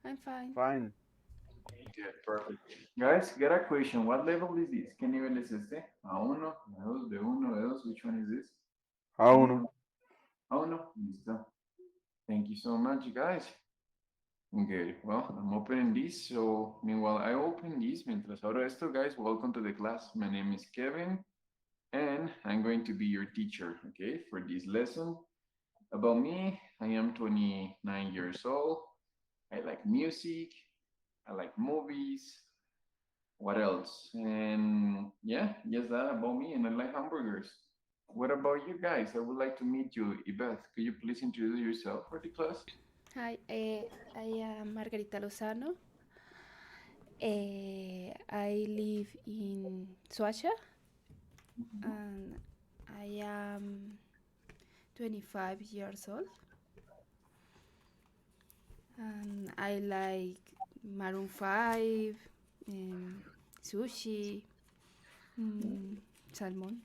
I'm fine. Fine. Okay, perfect. Guys, get a question. What level is this? ¿Qué nivel es este? A1, A2, B1, B2. Which one is this? A1. A1. A1. Listo. Thank you so much, guys. Okay, well, I'm opening this. So, meanwhile, I open this. Mientras abro esto, guys, welcome to the class. My name is Kevin, and I'm going to be your teacher, okay, for this lesson. About me, I am 29 years old. I like music. I like movies. What else? And yeah, just that about me. And I like hamburgers. What about you guys? I would like to meet you, Ibeth. Could you please introduce yourself for the class? Hi, I am Margarita Lozano. I live in Suacha and I am 25 years old. And I like Maroon 5, um, sushi, mm, salmon.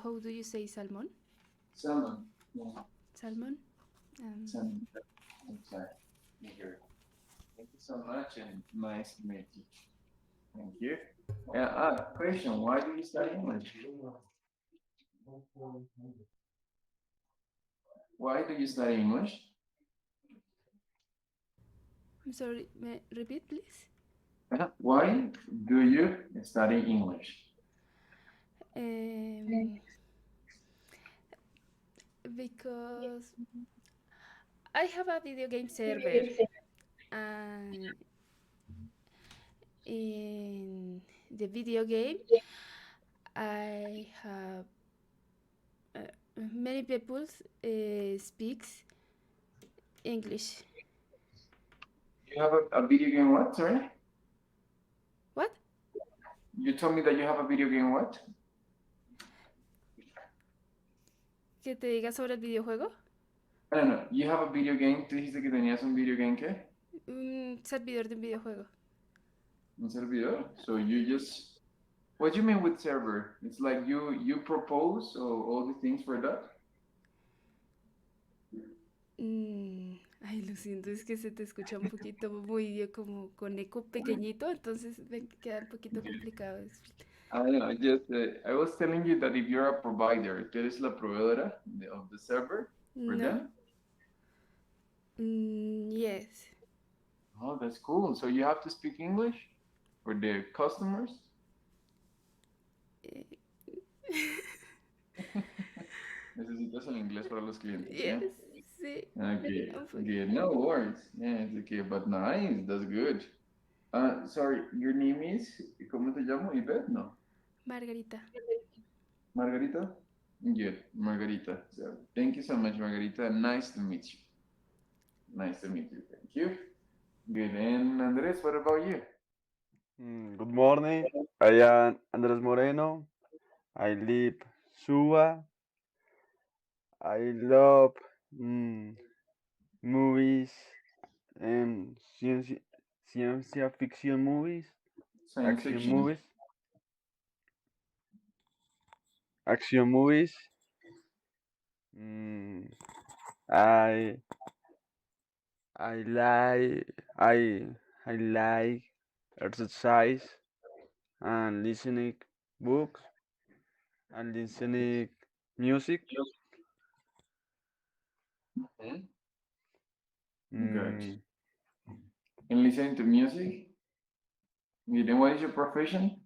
How do you say salmon? Salmon. Yeah, Salmon? Um, salmon. Exactly. Here. Thank you so much and nice to meet you. Thank you. Question. Why do you study English? Why do you study English? I'm sorry, may repeat please? Why do you study English? Um, because I have a video game server and in the video game I have many people speaks English. You have a video game what? Sorry? What? You told me that you have a video game what? ¿Que te diga sobre el videojuego? No, no, no. You have a video game. Tú dijiste que tenías un video game, ¿qué? Un servidor de un videojuego. Un servidor. So you just. What do you mean with server? It's like you propose all the things for that. Ay, lo siento, es que se te escucha un poquito muy como con eco pequeñito, entonces ven que queda un poquito complicado. I don't know. I was telling you that if you're a provider, tú eres la proveedora of the server for No. them. Yes. Oh, that's cool. So you have to speak English for the customers. Eh, Necesitas el inglés para los clientes, yes, yeah? sí. Okay, Un good. poquito. No worries. Yeah, it's okay, but nice. That's good. Sorry, your name is, ¿cómo te llamo? Yvette? No. Margarita. Margarita? Good, Margarita. So, thank you so much, Margarita. Nice to meet you. Nice to meet you. Thank you. Good. And Andres, what about you? Good morning. I am Andres Moreno. I live Suba. I love movies and ciencia fiction movies, Science action fiction. movies, action movies. Mm, I I I like exercise and listening books and listening music. Mhm. Good. Mm, And listening to music? Good. And what is your profession?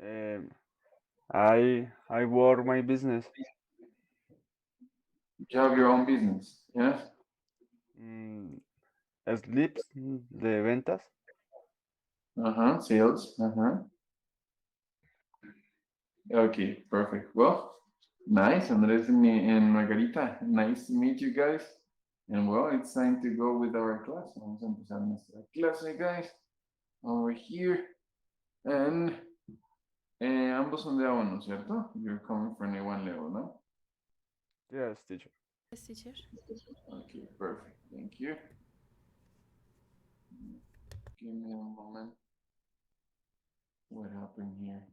um, I work my business. You have your own business, yes? Mm, Slips de ventas. Uh-huh. Sales. Uh-huh. Okay, perfect. Well, nice, Andres and Margarita. Nice to meet you guys. And well, it's time to go with our class. Vamos a empezar nuestra clase, guys. Over here. And ambos son de A1, ¿cierto? You're coming from A1 level, ¿no? Yes, teacher. Yes, teacher. Okay, perfect. Thank you. Give me a moment. What happened here?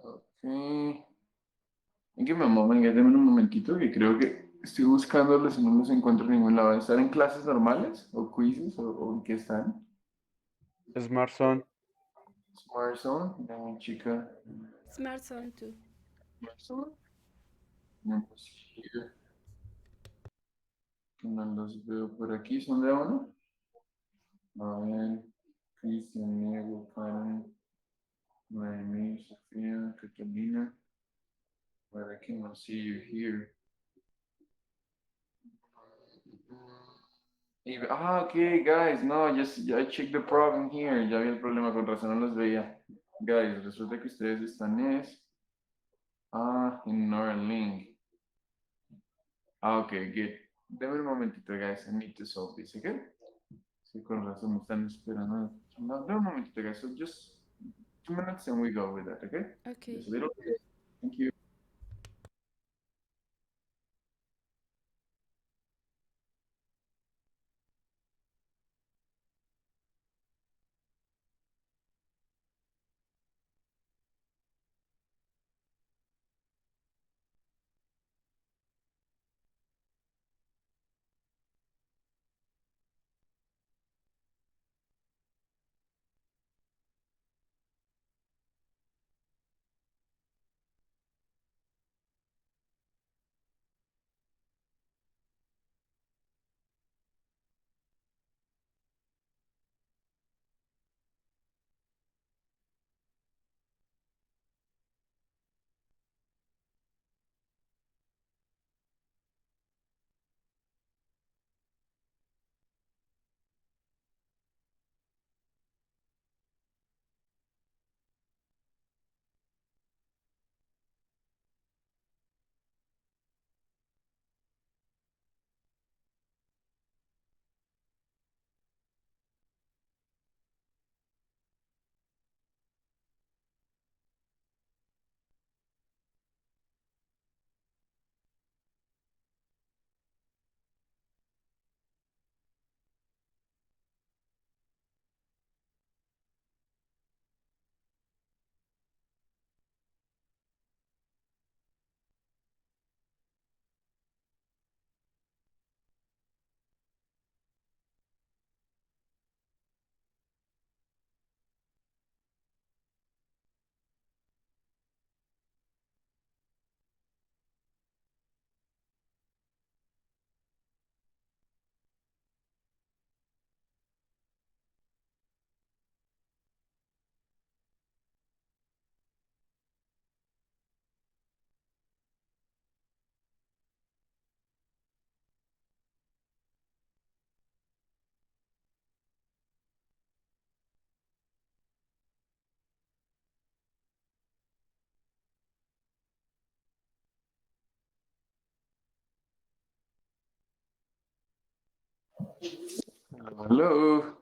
Okay. Give me a moment, guys, deme un momentito que creo que estoy buscándolos y no los encuentro en ningún lado. ¿Están en clases normales o quizzes o en qué están? Smart Zone. Smart Zone, dame chica. Smart Zone too. Smart Zone. Vamos here. No los veo por aquí, ¿son de uno? A ver, Cristian, Diego, Karen, Noemí, Sofía, Catalina. But I cannot see you here. Okay, guys, no, I checked the problem here. Ya vi el problema, con razón no los veía. Guys, resulta que ustedes están en Neuralink. Okay, good. Deme un momentito, guys. I need to solve this, okay? Sí, con razón me están esperando. No, dame un momentito, guys. So just 2 minutes and we go with that, okay? Okay. Just a little bit. Thank you. Hello.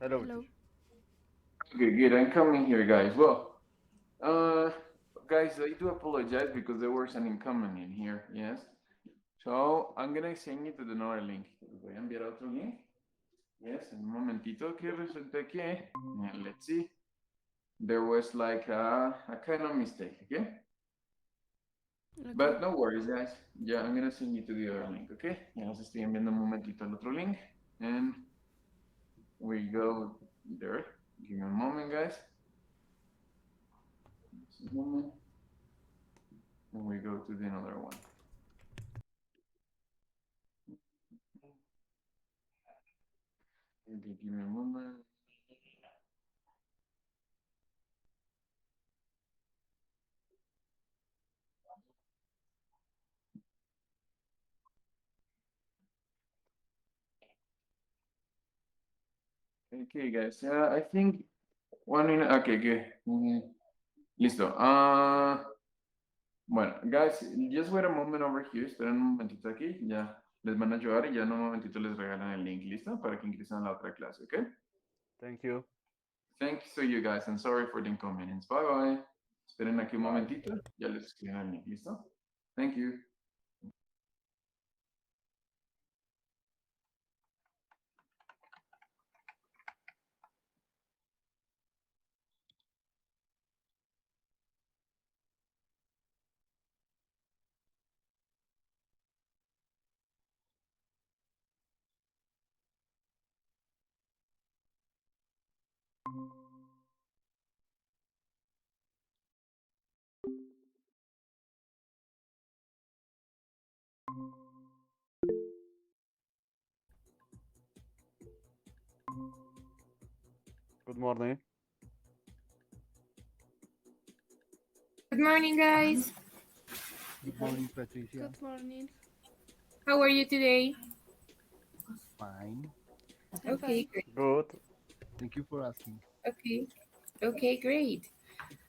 Hello, Hello. teacher. Okay, good. I'm coming here, guys. Well, uh, guys, I do apologize because there was an inconvenience here. Yes. So I'm gonna send you to the another link. Les voy a enviar otro link. Yes, en un momentito que resulta que, let's see, there was like a kind of mistake, okay? Okay. But no worries, guys. Yeah, I'm gonna send you to the other link, okay? Ya os estoy enviando un momentito al otro link. And we go there. Give me a moment, guys. Just a moment. And we go to the another one. Okay, give me a moment. Okay, guys. I think 1 minute. Okay, good. Listo. Bueno, guys, just wait a moment over here. Esperen un momentito aquí. Ya les van a ayudar y ya en un momentito les regalan el link. ¿Listo? Para que ingresen a la otra clase, ¿ok? Thank you. Thanks to you guys and sorry for the inconvenience. Bye bye. Esperen aquí un Bye. momentito. Ya les escriben el link. ¿Listo? Thank you. Good morning. Good morning, guys. Good morning, Patricia. Good morning. How are you today? Fine. Okay, Fine. great. Good. Thank you for asking. Okay. Okay, great.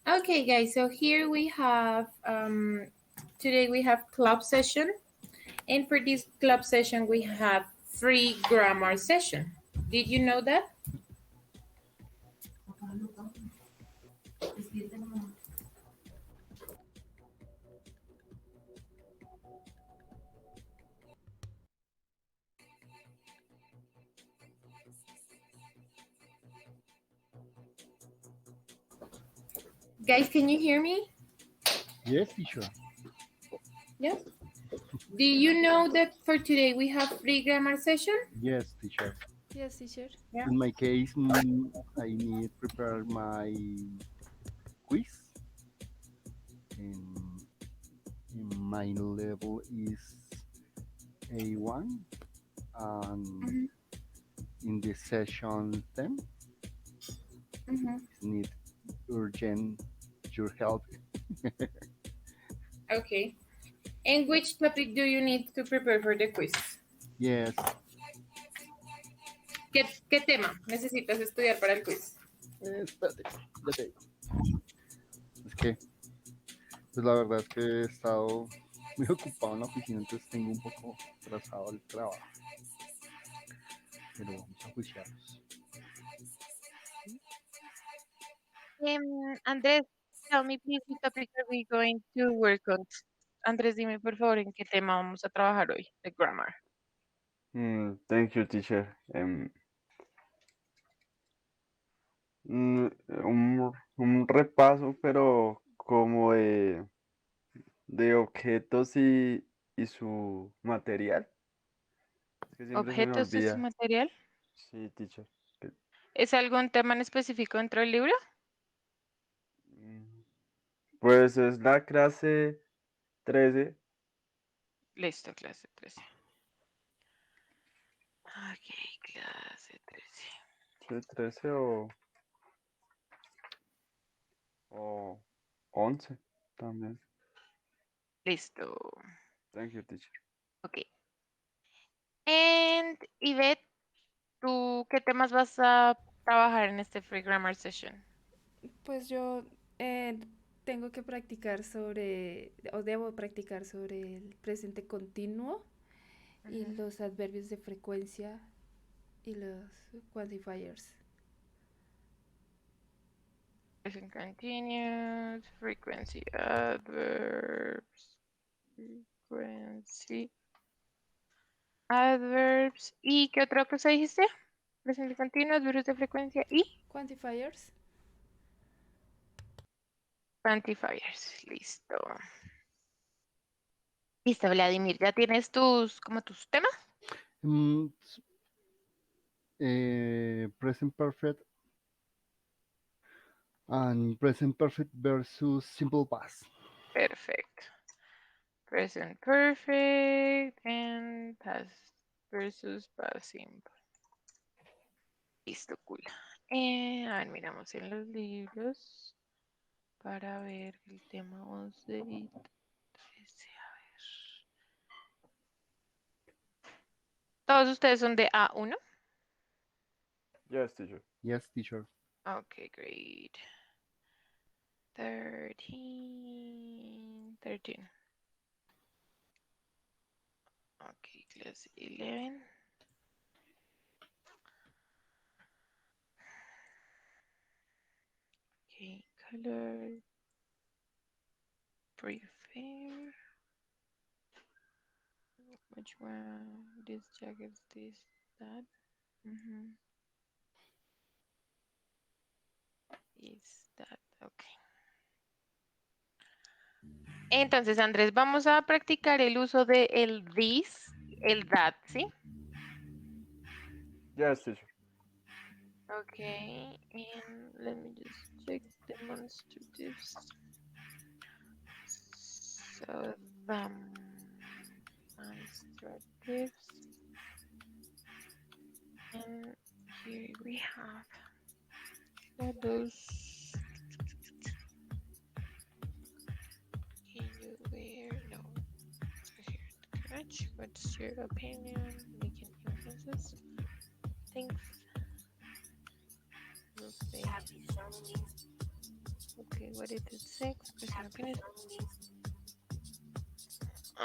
Okay, guys. So here we have today we have club session, and for this club session we have free grammar session. Did you know that? Guys, can you hear me? Yes, teacher. Yes. Do you know that for today we have free grammar session? Yes, teacher. Yes, teacher. Yeah. In my case, I need prepare my quiz. And my level is A1. And Mhm. in the session 10, Mhm. need urgent your help. Okay. And which topic do you need to prepare for the quiz? Yes. ¿Qué tema necesitas estudiar para el quiz? Espérate, ya te digo. Es que, pues la verdad es que he estado muy ocupado en la oficina, entonces tengo un poco atrasado el trabajo. Pero vamos a juiciarlos. Andrés, tell me please what topic are we going to work on? Andrés, dime por favor en qué tema vamos a trabajar hoy, de grammar. Thank you, teacher. Un repaso, pero como de objetos y su material. Es que siempre se me Objetos de su olvida. material. Sí, teacher. ¿Es algún tema en específico dentro del libro? Mm, Pues es la clase 13. Listo, clase 13. Ok, clase 13. Sí, 13 o 11 también. Listo. Thank you, teacher. Ok. And Yvette, ¿tú qué temas vas a trabajar en este Free Grammar Session? Pues yo tengo que practicar sobre, o debo practicar sobre el presente continuo y Ujú. los adverbios de frecuencia y los quantifiers. Present continuous, frequency, adverbs, frequency, adverbs. ¿Y qué otra cosa dijiste? Presente continuo, adverbios de frecuencia y Quantifiers. quantifiers. Listo. Listo, Vladimir. ¿Ya tienes tus temas? Present perfect and present perfect versus simple past. Perfecto. Present perfect and past versus past simple. Listo, cool. A ver, miramos en los libros para ver el tema 11 y 13. A ver. ¿Todos ustedes son de A1? Yes, teacher. Yes, teacher. Okay, great. 13. 13. Okay, class 11. Okay, color. Prefer. Which one? This jacket, this, that. Is that. Okay. Entonces, Andrés, vamos a practicar el uso de el this, el that, ¿sí? Yes, teacher. Okay, and let me just check demonstratives. So, them and demonstratives. And here we have those. Can you wear? No. Here, catch. What's your opinion? Making influences. Things. Okay, what did it say? Expresión opinión.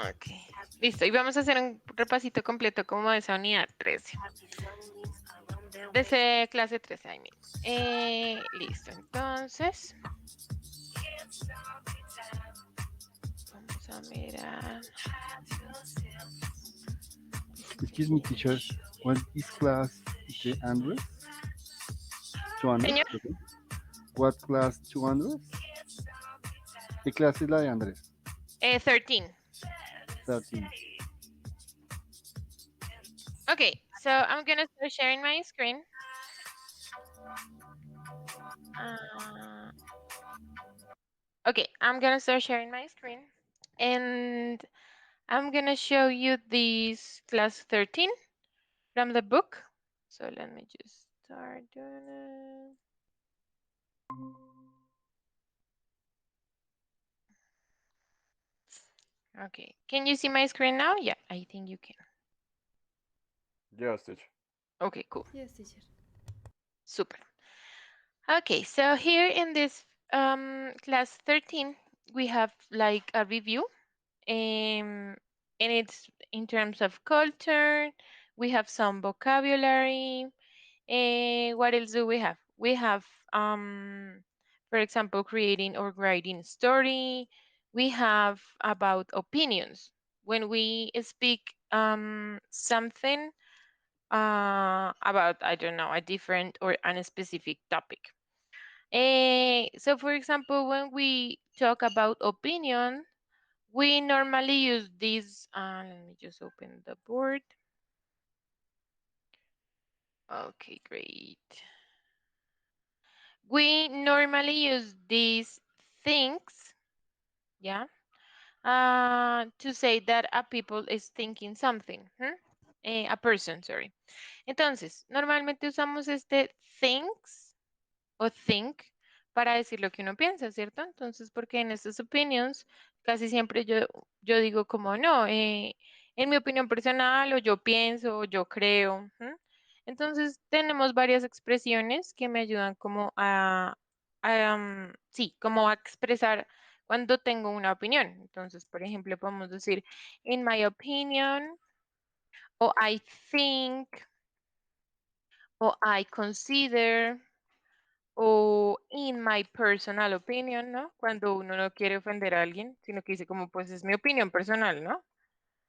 Ok, listo. Y vamos a hacer un repasito completo como de esa unidad 13. De esa clase 13, I mean. Listo, entonces. Vamos a mirar. Excuse me, teacher. What is class the Andres? 200? Señor. Okay. What class 200? ¿Qué clase es la de Andrés? 13. 13. Okay, so I'm gonna start sharing my screen. Okay, I'm gonna start sharing my screen, and I'm gonna show you this class 13 from the book. So let me just start doing it. Okay, can you see my screen now? Yeah, I think you can. Yes, teacher. Okay, cool. Yes, teacher. Super. Okay, so here in this class 13, we have like a review, and it's in terms of culture. We have some vocabulary. What else do we have? We have, for example, creating or writing a story. We have about opinions. When we speak something about, I don't know, a different or a specific topic. So, for example, when we talk about opinion, we normally use this. Let me just open the board. Okay, great. We normally use these things, yeah, to say that a people is thinking something, a person, sorry. Entonces, normalmente usamos este things o think para decir lo que uno piensa, ¿cierto? Entonces, porque en estas opinions casi siempre yo digo como no, en mi opinión personal o yo pienso o yo creo. Entonces, tenemos varias expresiones que me ayudan como sí, como a expresar cuando tengo una opinión. Entonces, por ejemplo, podemos decir, in my opinion, o I think, o I consider, o in my personal opinion, ¿no? Cuando uno no quiere ofender a alguien, sino que dice como, pues es mi opinión personal, ¿no?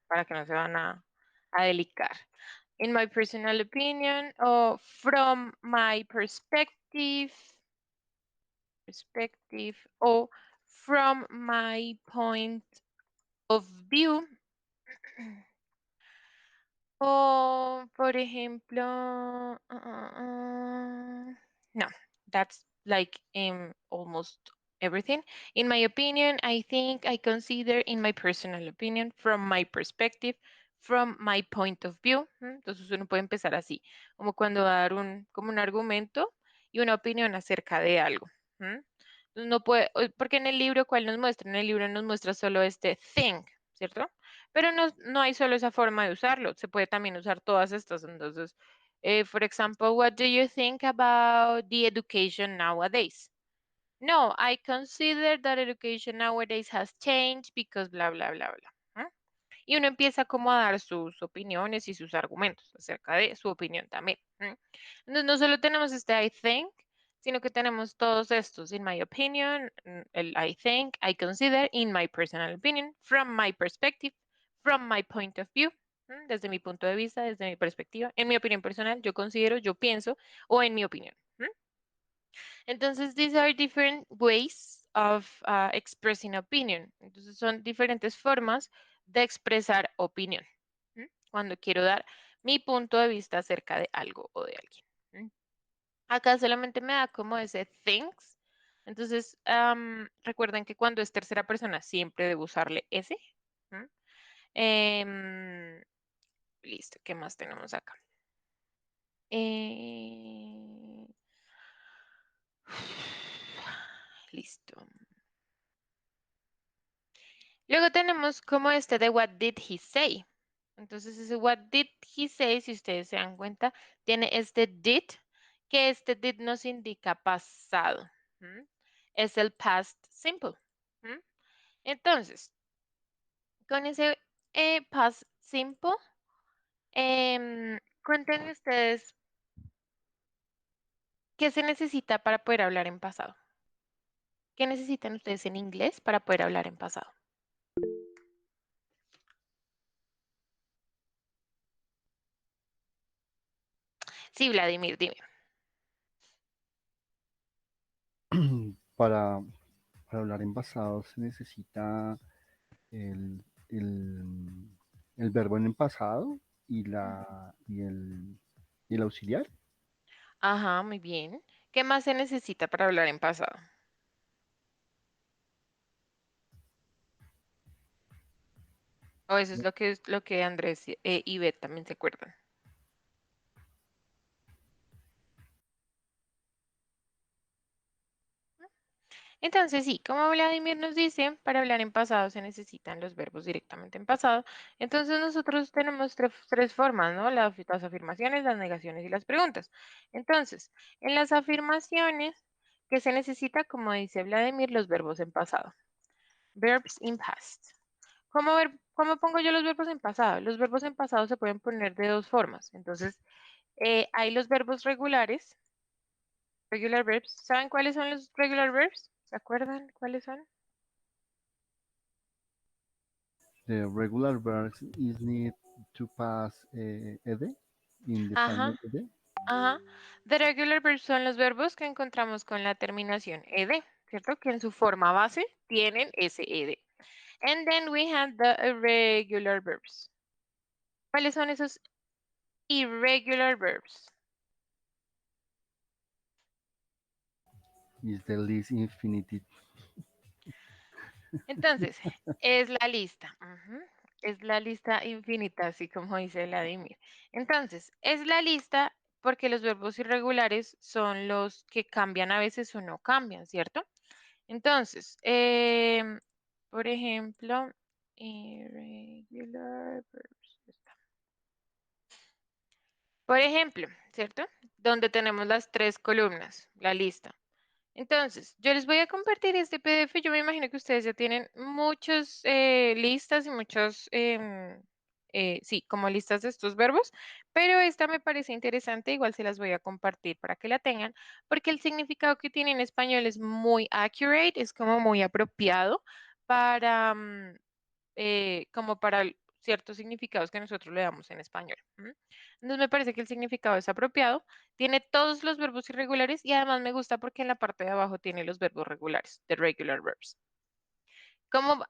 Para que no se van a delicar. In my personal opinion, o from my perspective, o from my point of view. O, por ejemplo, no, that's like almost everything. In my opinion, I think, I consider, in my personal opinion, from my perspective, from my point of view. Entonces uno puede empezar así, como cuando dar como un argumento y una opinión acerca de algo. Entonces no puede, porque en el libro, ¿cuál nos muestra? En el libro nos muestra solo este think, ¿cierto? Pero no hay solo esa forma de usarlo, se puede también usar todas estas. Entonces, for example, what do you think about the education nowadays? No, I consider that education nowadays has changed because bla, bla, bla, bla. Y uno empieza como a dar sus opiniones y sus argumentos acerca de su opinión también. Entonces, no solo tenemos este I think, sino que tenemos todos estos, in my opinion, el I think, I consider, in my personal opinion, from my perspective, from my point of view, desde mi punto de vista, desde mi perspectiva, en mi opinión personal, yo considero, yo pienso, o en mi opinión. Entonces, these are different ways of expressing opinion. Entonces, son diferentes formas de expresar opinión. Cuando quiero dar mi punto de vista acerca de algo o de alguien. Acá solamente me da como ese thinks. Entonces, recuerden que cuando es tercera persona siempre debo usarle ese. Listo, ¿qué más tenemos acá? Eh, Listo. Luego tenemos como este de what did he say. Entonces ese what did he say, si ustedes se dan cuenta, tiene este did, que este did nos indica pasado. ¿M? Es el past simple. ¿M? Entonces, con ese past simple, cuenten ustedes qué se necesita para poder hablar en pasado. ¿Qué necesitan ustedes en inglés para poder hablar en pasado? Sí, Vladimir, dime. Para, para hablar en pasado se necesita el, el, el verbo en el pasado y, y el auxiliar. Ajá, muy bien. ¿Qué más se necesita para hablar en pasado? O eso es lo que Andrés y Beth también se acuerdan. Entonces, sí, como Vladimir nos dice, para hablar en pasado se necesitan los verbos directamente en pasado. Entonces, nosotros tenemos tres formas, ¿no? Las afirmaciones, las negaciones y las preguntas. Entonces, en las afirmaciones, que se necesita, como dice Vladimir, los verbos en pasado. Verbs in past. ¿Cómo pongo yo los verbos en pasado? Los verbos en pasado se pueden poner de dos formas. Entonces, hay los verbos regulares, regular verbs. ¿Saben cuáles son los regular verbs? ¿Se acuerdan cuáles son? The regular verbs is need to pass ed in the final Ajá, ed. ajá. The regular verbs son los verbos que encontramos con la terminación ed, ¿cierto? Que en su forma base tienen ese ed. And then we have the irregular verbs. ¿Cuáles son esos irregular verbs? Is the least infinitive. Entonces, es la lista. Ujú. Es la lista infinita, así como dice Vladimir. Entonces, es la lista porque los verbos irregulares son los que cambian a veces o no cambian, ¿cierto? Entonces, por ejemplo, irregular verbs. Está. Por ejemplo, ¿cierto? Donde tenemos las tres columnas, la lista. Entonces, yo les voy a compartir este PDF. Yo me imagino que ustedes ya tienen muchas listas y muchos, sí, como listas de estos verbos, pero esta me parece interesante. Igual se las voy a compartir para que la tengan, porque el significado que tiene en español es muy accurate, es como muy apropiado para, como para ciertos significados que nosotros le damos en español. ¿M? Entonces me parece que el significado es apropiado, tiene todos los verbos irregulares y además me gusta porque en la parte de abajo tiene los verbos regulares, the regular verbs. ¿Cómo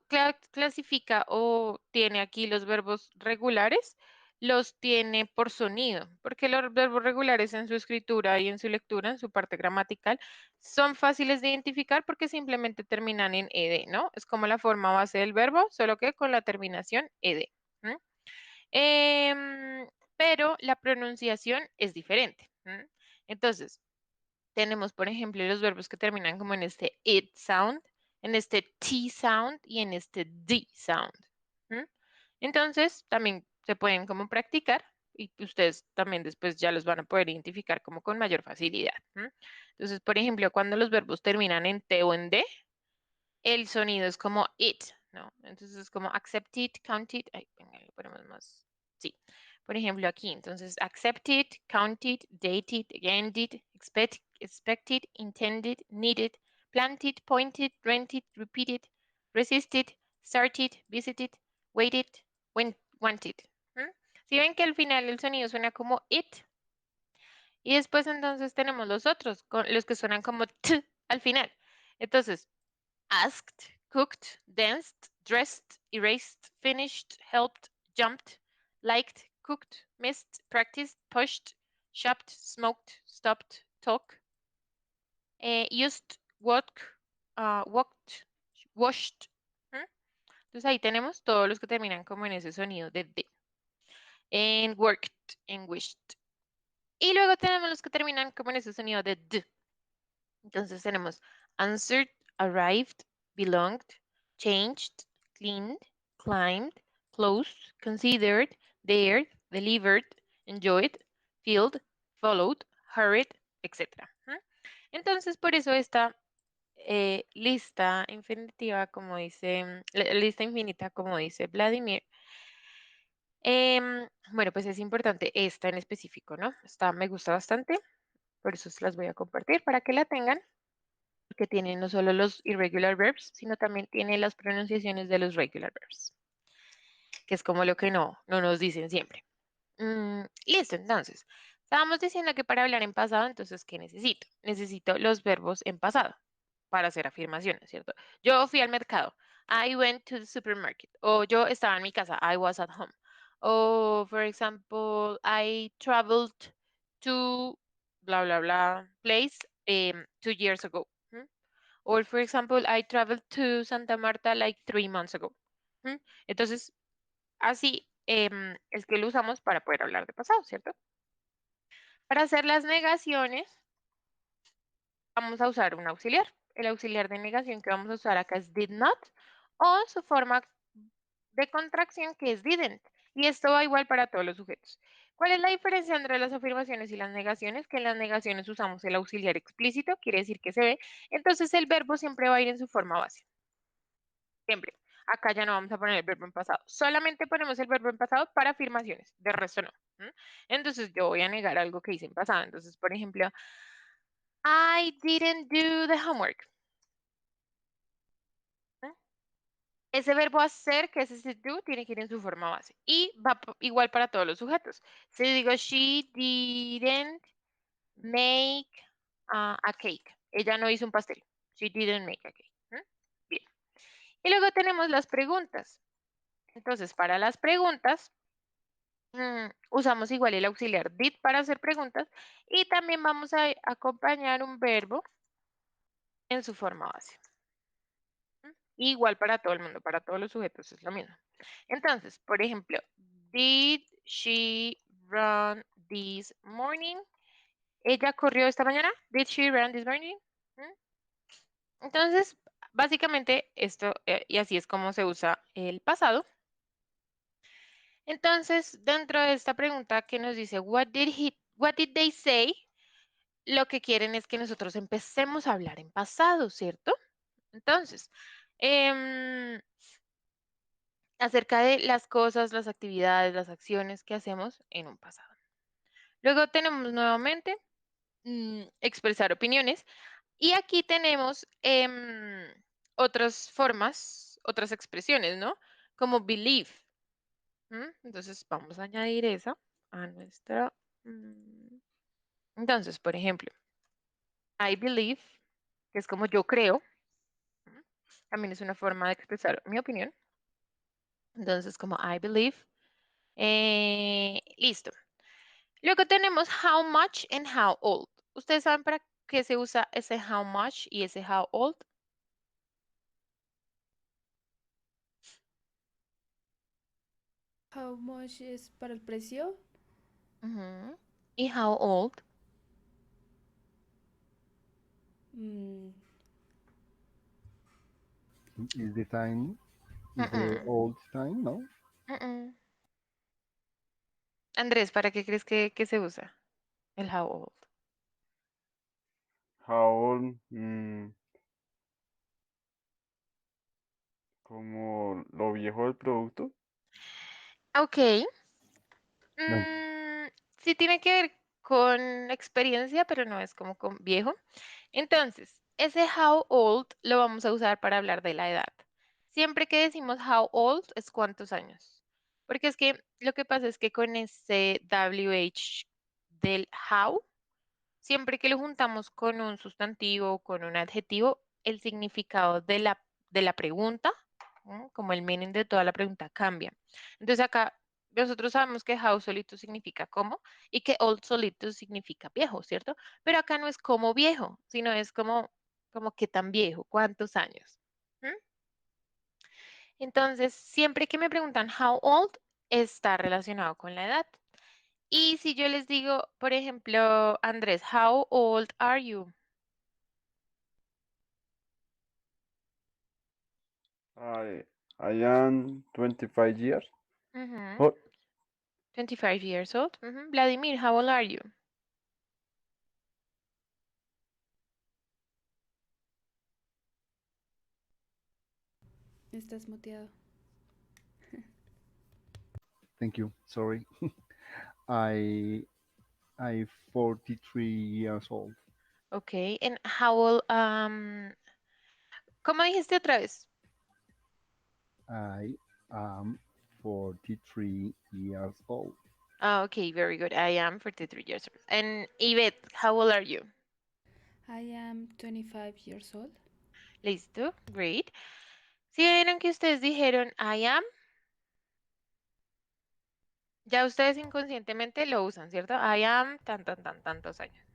clasifica o tiene aquí los verbos regulares? Los tiene por sonido, porque los verbos regulares en su escritura y en su lectura, en su parte gramatical, son fáciles de identificar porque simplemente terminan en ed, ¿no? Es como la forma base del verbo, solo que con la terminación ed. ¿M? Pero la pronunciación es diferente. ¿M? Entonces, tenemos, por ejemplo, los verbos que terminan como en este it sound, en este t sound y en este d sound. ¿M? Entonces, también se pueden como practicar y ustedes también después ya los van a poder identificar como con mayor facilidad. ¿M? Entonces, por ejemplo, cuando los verbos terminan en t o en d, el sonido es como it, ¿no? Entonces es como accept it, count it. Ay, venga, le ponemos más. Sí. Por ejemplo, aquí, entonces, accept it, count it, date it, again it, expect it, intend it, need it, plant it, point it, rent it, repeat it, resist it, start it, visit it, wait it, want it. ¿Mm? Si ven que al final el sonido suena como it, y después entonces tenemos los otros, los que suenan como t al final. Entonces, asked, cooked, danced, dressed, erased, finished, helped, jumped, liked, cooked, missed, practiced, pushed, shopped, smoked, stopped, talk, used, walked, washed. ¿Mm? Entonces ahí tenemos todos los que terminan como en ese sonido de D. En worked, en wished. Y luego tenemos los que terminan como en ese sonido de D. Entonces tenemos answered, arrived, belonged, changed, cleaned, climbed, closed, considered, dared, delivered, enjoyed, filled, followed, hurried, etc. ¿Mm? Entonces, por eso esta lista infinitiva, como dice, lista infinita, como dice Vladimir, bueno, pues es importante esta en específico, ¿no? Esta me gusta bastante, por eso se las voy a compartir para que la tengan, que tiene no solo los irregular verbs, sino también tiene las pronunciaciones de los regular verbs, que es como lo que no nos dicen siempre. Listo, entonces, estábamos diciendo que para hablar en pasado, entonces, ¿qué necesito? Necesito los verbos en pasado para hacer afirmaciones, ¿cierto? Yo fui al mercado. I went to the supermarket. O yo estaba en mi casa. I was at home. O, for example, I traveled to blah, blah, blah place 2 years ago. ¿Mm? Or, for example, I traveled to Santa Marta like 3 months ago. ¿Mm? Entonces, así es que lo usamos para poder hablar de pasado, ¿cierto? Para hacer las negaciones, vamos a usar un auxiliar. El auxiliar de negación que vamos a usar acá es did not o su forma de contracción que es didn't. Y esto va igual para todos los sujetos. ¿Cuál es la diferencia entre las afirmaciones y las negaciones? Que en las negaciones usamos el auxiliar explícito, quiere decir que se ve. Entonces el verbo siempre va a ir en su forma base. Siempre. Acá ya no vamos a poner el verbo en pasado. Solamente ponemos el verbo en pasado para afirmaciones. De resto no. ¿Mm? Entonces yo voy a negar algo que hice en pasado. Entonces, por ejemplo, I didn't do the homework. ¿Mm? Ese verbo hacer, que es ese do, tiene que ir en su forma base. Y va igual para todos los sujetos. Si digo, she didn't make a cake. Ella no hizo un pastel. She didn't make a cake. ¿Mm? Bien. Y luego tenemos las preguntas. Entonces, para las preguntas, usamos igual el auxiliar did para hacer preguntas y también vamos a acompañar un verbo en su forma base. Igual para todo el mundo, para todos los sujetos es lo mismo. Entonces, por ejemplo, did she run this morning? ¿Ella corrió esta mañana? Did she run this morning? ¿Mm? Entonces, básicamente esto, y así es como se usa el pasado. Entonces, dentro de esta pregunta que nos dice, what did they say? Lo que quieren es que nosotros empecemos a hablar en pasado, ¿cierto? Entonces, em, acerca de las cosas, las actividades, las acciones que hacemos en un pasado. Luego tenemos nuevamente expresar opiniones y aquí tenemos otras formas, otras expresiones, ¿no? Como believe. Entonces vamos a añadir esa a nuestra... Entonces, por ejemplo, I believe, que es como yo creo, ¿m? También es una forma de expresar mi opinión. Entonces, como I believe. Listo. Luego tenemos how much and how old. ¿Ustedes saben para qué se usa ese how much y ese how old? How much es para el precio? Ujú. ¿Y how old? Mm, Is the time, is the Mm-mm, old time, no? mm-mm. Andrés, ¿para qué crees que se usa el how old? How old, como lo viejo del producto. Ok. No. Sí tiene que ver con experiencia, pero no es como con viejo. Entonces, ese how old lo vamos a usar para hablar de la edad. Siempre que decimos how old es cuántos años. Porque es que lo que pasa es que con ese WH del how, siempre que lo juntamos con un sustantivo o con un adjetivo, el significado de la pregunta, como el meaning de toda la pregunta cambia. Entonces acá nosotros sabemos que how solito significa cómo y que old solito significa viejo, ¿cierto? Pero acá no es como viejo, sino es como qué tan viejo, cuántos años. ¿Mm? Entonces, siempre que me preguntan how old, está relacionado con la edad. Y si yo les digo, por ejemplo, Andrés, how old are you? I am 25 years Ujú, old. 25 years old. Ujú. Vladimir, how old are you? Estás muteado. Thank you. Sorry. I I 43 years old. Okay, and how old, ¿cómo dijiste otra vez? I am 43 years old. Ah, okay, very good. I am 43 years old. And Yvette, how old are you? I am 25 years old. Listo, great. Si vieron que ustedes dijeron I am, ya ustedes inconscientemente lo usan, ¿cierto? I am tantos años.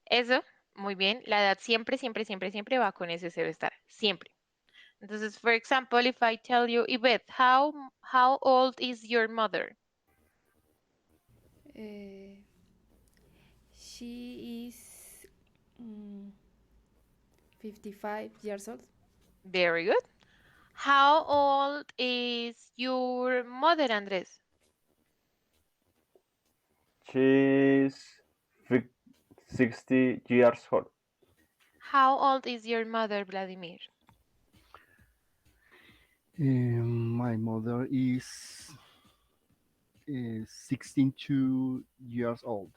Eso, muy bien. La edad siempre, siempre, siempre, siempre va con ese debe estar. Siempre. Entonces, for example, if I tell you, Yvette, how old is your mother? Eh, she is mm, 55 years old. Very good. How old is your mother, Andrés? She's 60 years old. How old is your mother, Vladimir? My mother is 62 years old.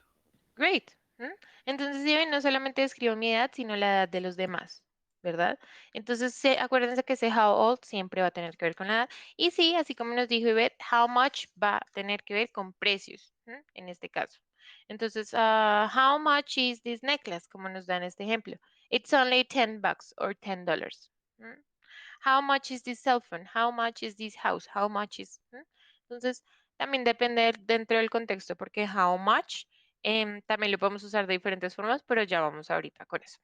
Great. ¿Mm? Entonces, si ven, no solamente escribo mi edad, sino la edad de los demás, ¿verdad? Entonces, acuérdense que ese how old siempre va a tener que ver con la edad. Y sí, así como nos dijo Ivette, how much va a tener que ver con precios, ¿m? En este caso. Entonces, how much is this necklace? Como nos dan este ejemplo. It's only $10 or $10. ¿M? How much is this cell phone? How much is this house? How much is... ¿m? Entonces, también depende dentro del contexto, porque how much también lo podemos usar de diferentes formas, pero ya vamos ahorita con eso.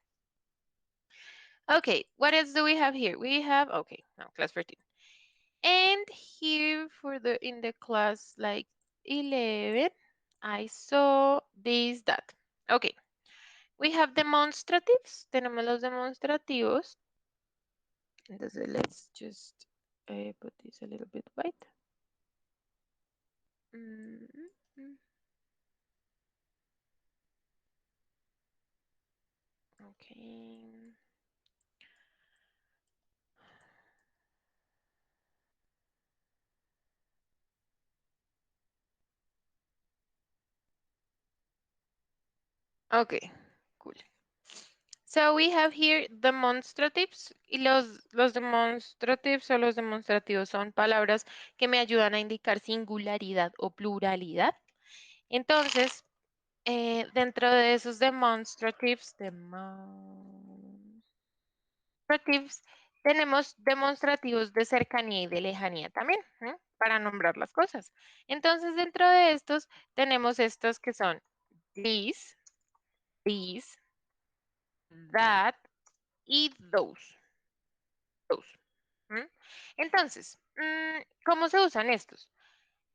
Okay, what else do we have here? We have, okay, now class 14. And here for the, in the class like 11, I saw this, that. Okay, we have demonstratives. Tenemos los demonstrativos. Entonces, let's just put this a little bit white. Mm, mm, Okay. Okay, cool. So we have here demonstratives y los demonstratives o los demostrativos son palabras que me ayudan a indicar singularidad o pluralidad. Entonces, dentro de esos demonstratives, tenemos demostrativos de cercanía y de lejanía también, para nombrar las cosas. Entonces, dentro de estos tenemos estos que son these, that y those. Entonces, ¿cómo se usan estos?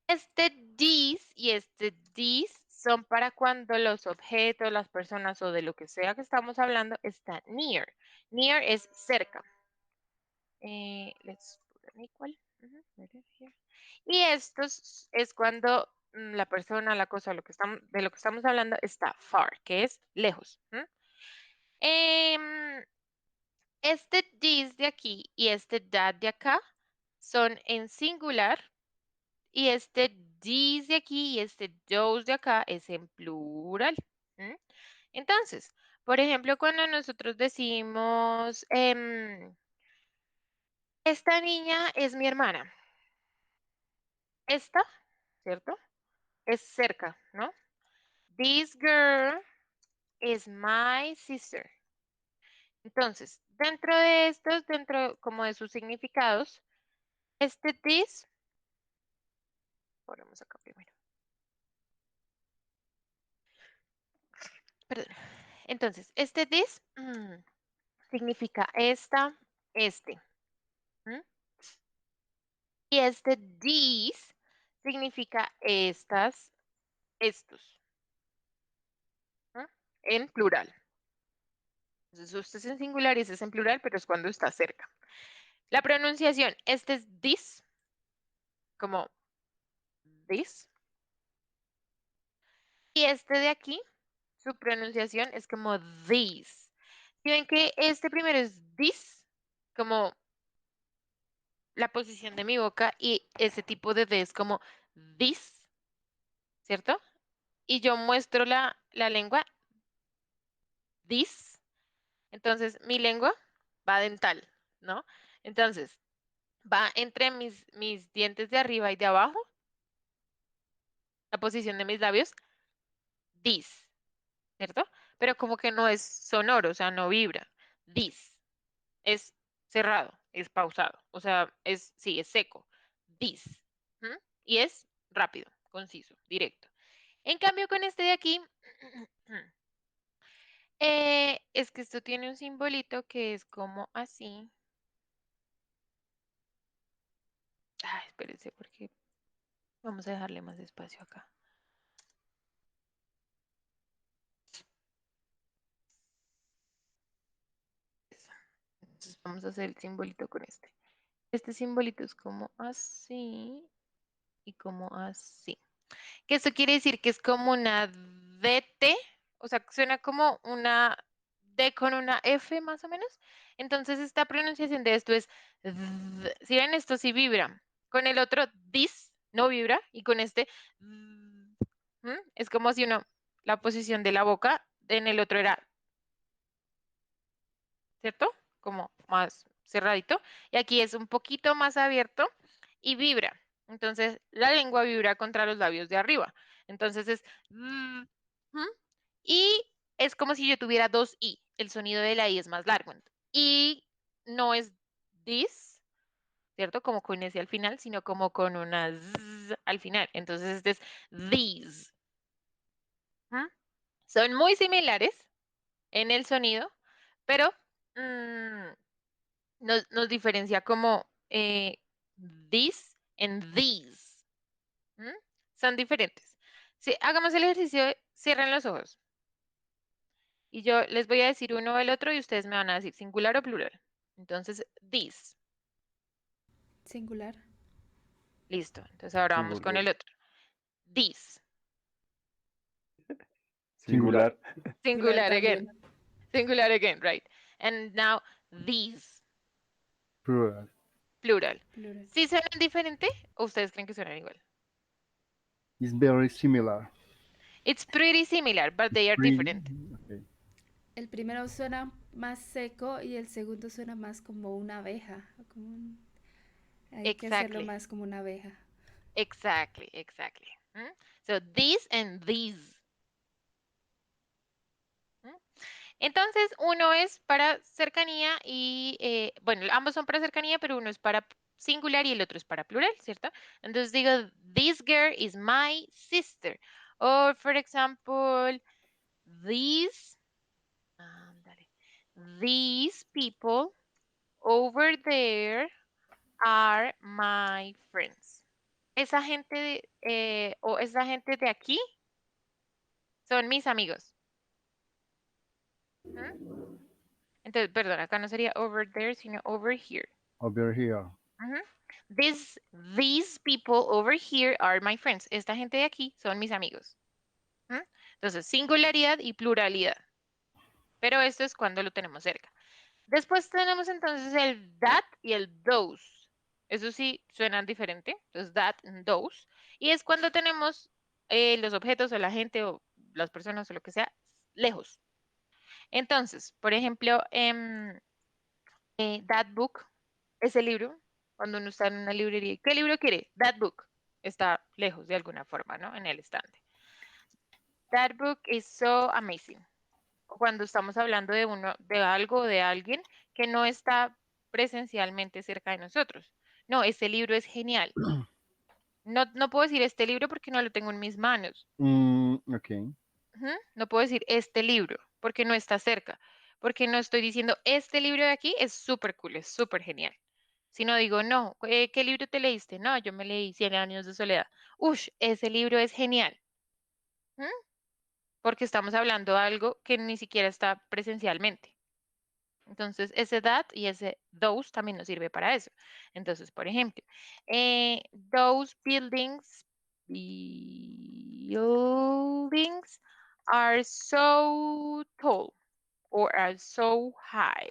Este these y este these son para cuando los objetos, las personas o de lo que sea que estamos hablando está near. Near es cerca. Let's put an equal. Right here. Y estos es cuando la persona, la cosa, de lo que estamos hablando está far, que es lejos. Em, Este this de aquí y este that de acá son en singular y este this de aquí y este those de acá es en plural. ¿M? Entonces, por ejemplo, cuando nosotros decimos, esta niña es mi hermana. Esta, ¿cierto? Es cerca, ¿no? This girl is my sister. Entonces, dentro de estos, dentro como de sus significados, este this, ponemos acá primero. Perdón. Entonces, este this significa esta, este. ¿M? Y este these significa estas, estos, ¿no? En plural. Entonces, este es en singular y este es en plural, pero es cuando está cerca. La pronunciación, este es this, como this. Y este de aquí, su pronunciación es como these. Si ven que este primero es this, como la posición de mi boca, y ese tipo de D es como this, ¿cierto? Y yo muestro la lengua, this. Entonces, mi lengua va dental, ¿no? Entonces, va entre mis dientes de arriba y de abajo, la posición de mis labios, this, ¿cierto? Pero como que no es sonoro, o sea, no vibra. This es cerrado, es pausado, o sea, sí, es seco. This. ¿M? Y es rápido, conciso, directo. En cambio, con este de aquí, es que esto tiene un simbolito que es como así. Ay, espérense, porque vamos a dejarle más espacio acá. Entonces vamos a hacer el simbolito con este. Este simbolito es como así y como así. Que esto quiere decir que es como una DT, o sea, suena como una D con una F más o menos. Entonces esta pronunciación de esto es, si ven esto sí vibra. Con el otro this no vibra y con este es como si uno, la posición de la boca en el otro era, ¿cierto? Como más cerradito. Y aquí es un poquito más abierto y vibra. Entonces, la lengua vibra contra los labios de arriba. Entonces es... Y es como si yo tuviera dos I. El sonido de la I es más largo. Y no es this, ¿cierto? Como con ese al final, sino como con una Z al final. Entonces, este es these. Son muy similares en el sonido, pero mm, nos diferencia como this and these. ¿M? Son diferentes. Si hagamos el ejercicio, cierren los ojos. Y yo les voy a decir uno o el otro y ustedes me van a decir singular o plural. Entonces, this. Singular. Listo. Entonces ahora vamos con Singular. el otro. This. Singular. Singular. Singular Singular again. también. Singular again, right. And now, these. Plural. Plural. Plural. ¿Sí suenan diferente o ustedes creen que suenan igual? It's very similar. It's pretty similar, but they are different. Okay. El primero suena más seco y el segundo suena más como una abeja. Hay que hacerlo Exactly. más como una abeja. Exactly, exactly. So, these and these. ¿Mm? Entonces, uno es para cercanía y, bueno, ambos son para cercanía, pero uno es para singular y el otro es para plural, ¿cierto? Entonces digo, this girl is my sister. Or, for example, these, ándale, these people over there are my friends. Esa gente o esa gente de aquí son mis amigos. ¿Mm? Entonces, perdón, acá no sería over there, sino over here. Over here. Ujú. These people over here are my friends. Esta gente de aquí son mis amigos. ¿Mm? Entonces, singularidad y pluralidad. Pero esto es cuando lo tenemos cerca. Después tenemos entonces el that y el those. Eso sí suenan diferente. Entonces, that and those. Y es cuando tenemos los objetos o la gente o las personas o lo que sea lejos. Entonces, por ejemplo, that book, ese libro, cuando uno está en una librería, ¿qué libro quiere? That book. Está lejos de alguna forma, ¿no? En el estante. That book is so amazing. Cuando estamos hablando de uno, de algo, de alguien que no está presencialmente cerca de nosotros. No, este libro es genial. No, no puedo decir este libro porque no lo tengo en mis manos. Okay. No puedo decir este libro porque no está cerca. Porque no estoy diciendo este libro de aquí es súper cool, es súper genial. Si no digo, no, ¿qué libro te leíste? No, yo me leí Cien años de soledad. Ush, ese libro es genial. ¿Mm? Porque estamos hablando de algo que ni siquiera está presencialmente. Entonces, ese that y ese those también nos sirve para eso. Entonces, por ejemplo, those buildings are so tall or are so high.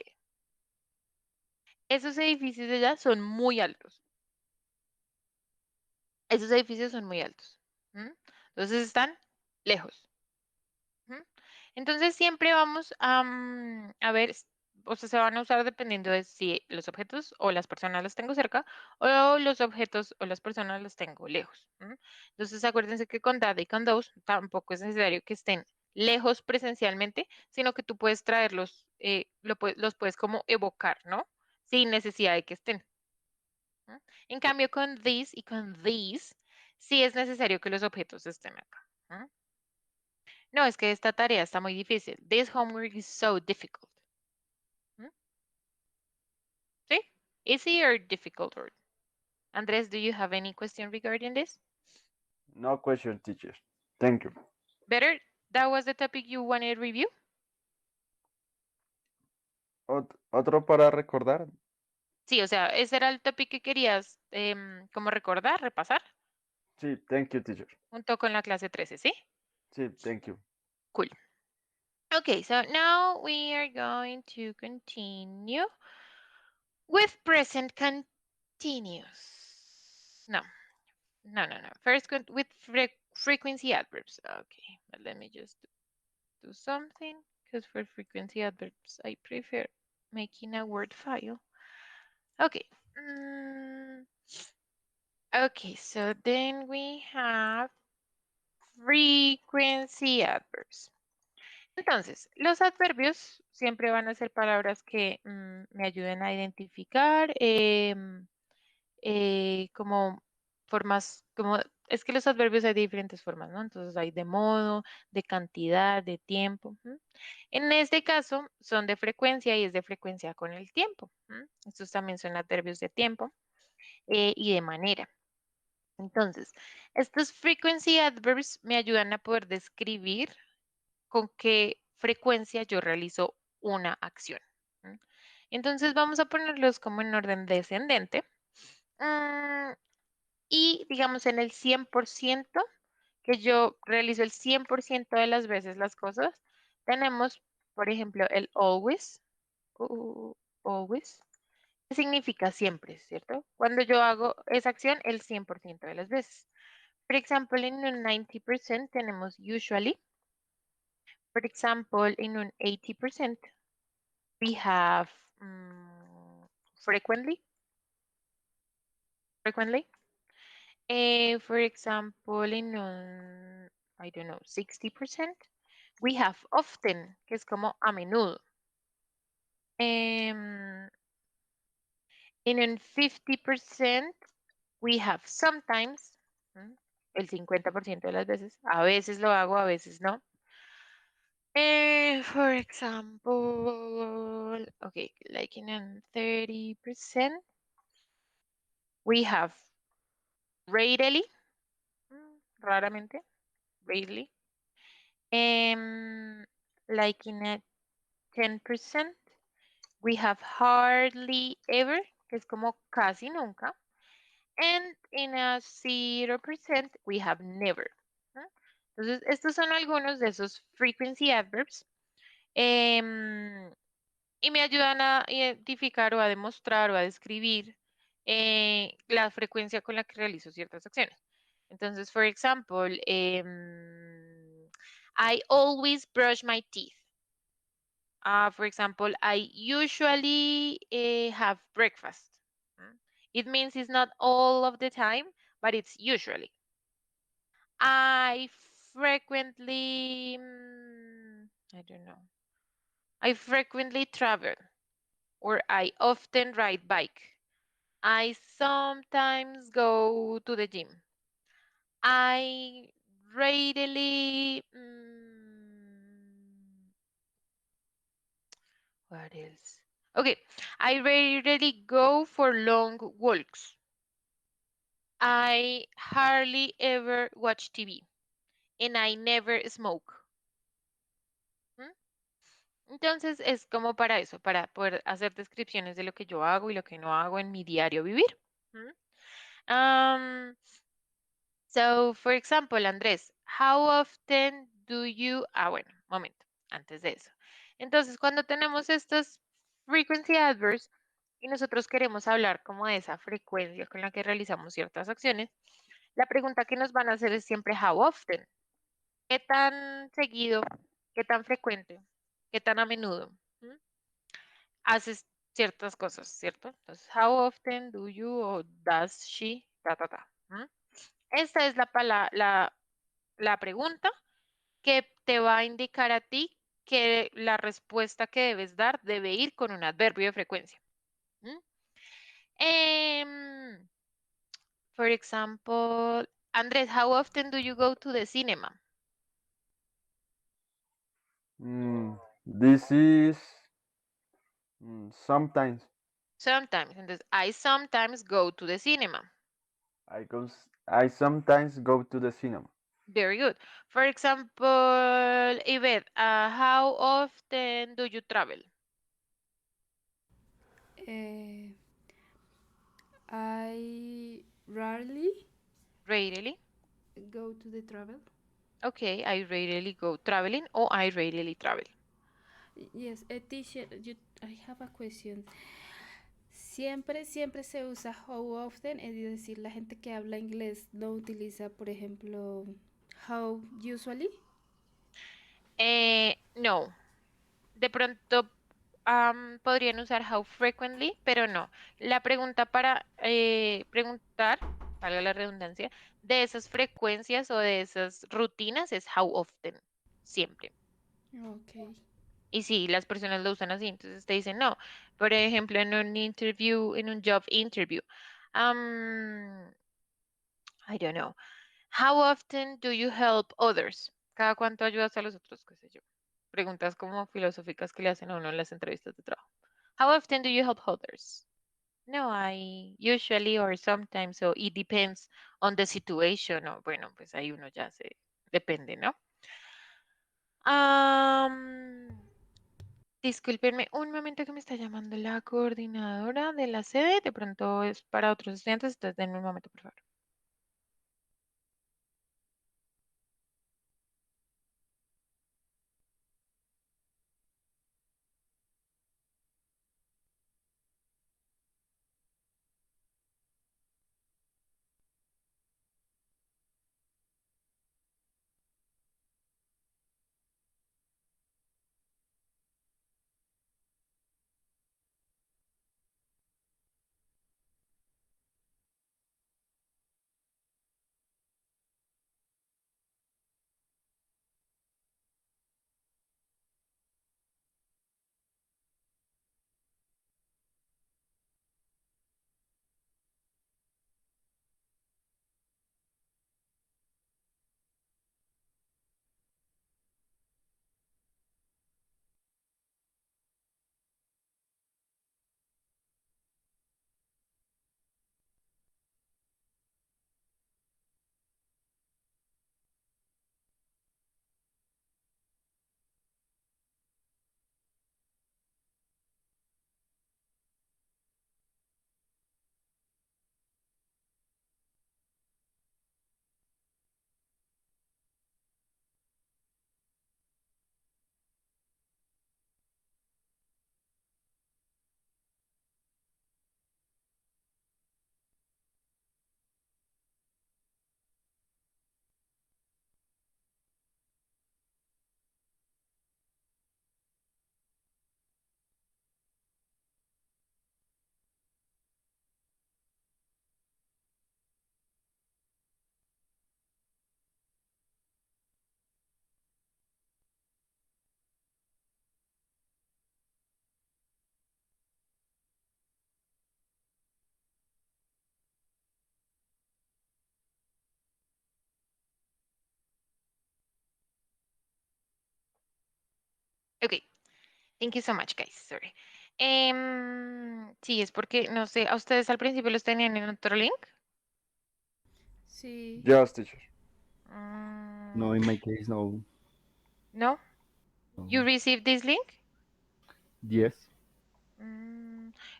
Esos edificios de allá son muy altos. Esos edificios son muy altos. ¿M? Entonces están lejos. ¿M? Entonces siempre vamos a ver, o sea, se van a usar dependiendo de si los objetos o las personas los tengo cerca o los objetos o las personas los tengo lejos. ¿M? Entonces acuérdense que con that y con those tampoco es necesario que estén lejos presencialmente, sino que tú puedes traerlos, los puedes como evocar, ¿no? Sin necesidad de que estén. ¿M? En cambio, con this y con these, sí es necesario que los objetos estén acá. ¿M? No, es que esta tarea está muy difícil. This homework is so difficult. ¿Mm? ¿Sí? Easy or difficult? Or... Andres, do you have any question regarding this? No question, teacher. Thank you. Better? That was the topic you wanted to review? ¿Otro para recordar? Sí, o sea, ese era el topic que querías como recordar, repasar, Sí, thank you, teacher. junto con la clase 13, ¿sí? Sí, thank you. Cool. Okay, so now we are going to continue with present continuous. No, no. First, with frequency adverbs. Okay, but let me just do something because for frequency adverbs, I prefer making a Word file. Okay. Okay, so then we have frequency adverbs. Entonces, los adverbios siempre van a ser palabras que me ayuden a identificar como formas, como es que los adverbios hay de diferentes formas, ¿no? Entonces hay de modo, de cantidad, de tiempo. ¿M? En este caso son de frecuencia y es de frecuencia con el tiempo. ¿M? Estos también son adverbios de tiempo y de manera. Entonces, estos frequency adverbs me ayudan a poder describir con qué frecuencia yo realizo una acción. ¿M? Entonces vamos a ponerlos como en orden descendente. Mm, y digamos en el 100% que yo realizo el 100% de las veces las cosas, tenemos, por ejemplo, el always, uh, always, que significa siempre, ¿cierto? Cuando yo hago esa acción el 100% de las veces. Por ejemplo, en un 90% tenemos usually. For example, in un 80% we have frequently, frequently. For example, in un, I don't know, 60%, we have often, que es como a menudo. In un 50%, we have sometimes, el 50% de las veces. A veces lo hago, a veces no. For example, okay, like in a 30%, we have rarely, raramente, rarely. Like in a 10%, we have hardly ever, que es como casi nunca. And in a 0%, we have never. ¿No? Entonces, estos son algunos de esos frequency adverbs. Y me ayudan a identificar o a demostrar o a describir la frecuencia con la que realizo ciertas acciones. Entonces, for example, I always brush my teeth. For example, I usually have breakfast. It means it's not all of the time, but it's usually. I frequently, I don't know. I frequently travel or I often ride bike. I sometimes go to the gym. I readily, what else? Okay, I rarely go for long walks. I hardly ever watch TV. And I never smoke. ¿Mm? Entonces es como para eso, para poder hacer descripciones de lo que yo hago y lo que no hago en mi diario vivir. ¿Mm? Um, so, for example, Andrés, how often do you... Ah, bueno, momento, antes de eso. Entonces, cuando tenemos estos frequency adverbs y nosotros queremos hablar como de esa frecuencia con la que realizamos ciertas acciones, la pregunta que nos van a hacer es siempre how often. ¿Qué tan seguido, qué tan frecuente, qué tan a menudo haces ciertas cosas, ¿cierto? Entonces, how often do you o does she, ta, ta, ta. Esta es la pregunta que te va a indicar a ti que la respuesta que debes dar debe ir con un adverbio de frecuencia. ¿Mm? Em, for example, Andrés, how often do you go to the cinema? This is sometimes Sometimes. Entonces, I sometimes go to the cinema. I sometimes go to the cinema. Very good. For example, Yvette, how often do you travel? Eh, I rarely Rarely. go to the travel. Okay, I rarely go traveling or I rarely travel. Yes, a teacher, I have a question. Siempre se usa how often, es decir, la gente que habla inglés no utiliza, por ejemplo, how usually. No. De pronto podrían usar how frequently, pero no. La pregunta para preguntar, valga la redundancia, de esas frecuencias o de esas rutinas es how often, siempre. Ok. Y sí, las personas lo usan así, entonces te dicen no. Por ejemplo, en un interview, en un job interview. um, I don't know. How often do you help others? ¿Cada cuánto ayudas a los otros? ¿Qué sé yo? Preguntas como filosóficas que le hacen a uno en las entrevistas de trabajo. How often do you help others? No, I usually or sometimes, so it depends on the situation. O bueno, pues ahí uno ya se depende, ¿no? Discúlpenme un momento que me está llamando la coordinadora de la sede. De pronto es para otros estudiantes, entonces denme un momento, por favor. Ok, thank you so much, guys. Sorry. Sí, es porque, no sé, ¿a ustedes al principio los tenían en otro link? Sí. Yes, teacher. No, in my case, no. ¿No? You no. received this link? Yes.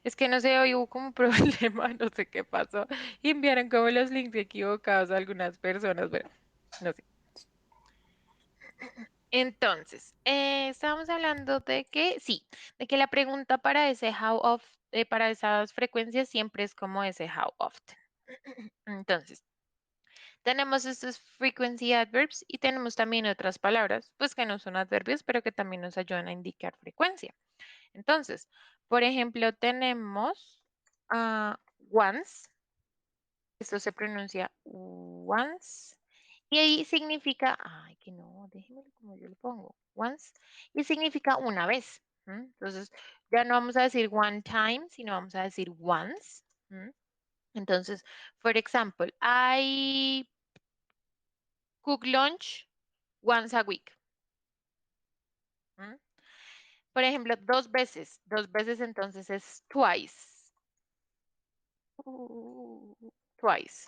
Es que no sé, hoy hubo como un problema, no sé qué pasó. Y enviaron como los links equivocados a algunas personas, bueno, no sé. Entonces, estábamos hablando de que, sí, de que la pregunta para ese how of, para esas frecuencias siempre es como ese how often. Entonces, tenemos estos frequency adverbs y tenemos también otras palabras, pues que no son adverbios, pero que también nos ayudan a indicar frecuencia. Entonces, por ejemplo, tenemos once, esto se pronuncia once, y ahí significa, ay, que no, déjeme como yo lo pongo, once, y significa una vez. Entonces, ya no vamos a decir one time, sino vamos a decir once. Entonces, for example, I cook lunch once a week. Por ejemplo, dos veces entonces es twice. Twice.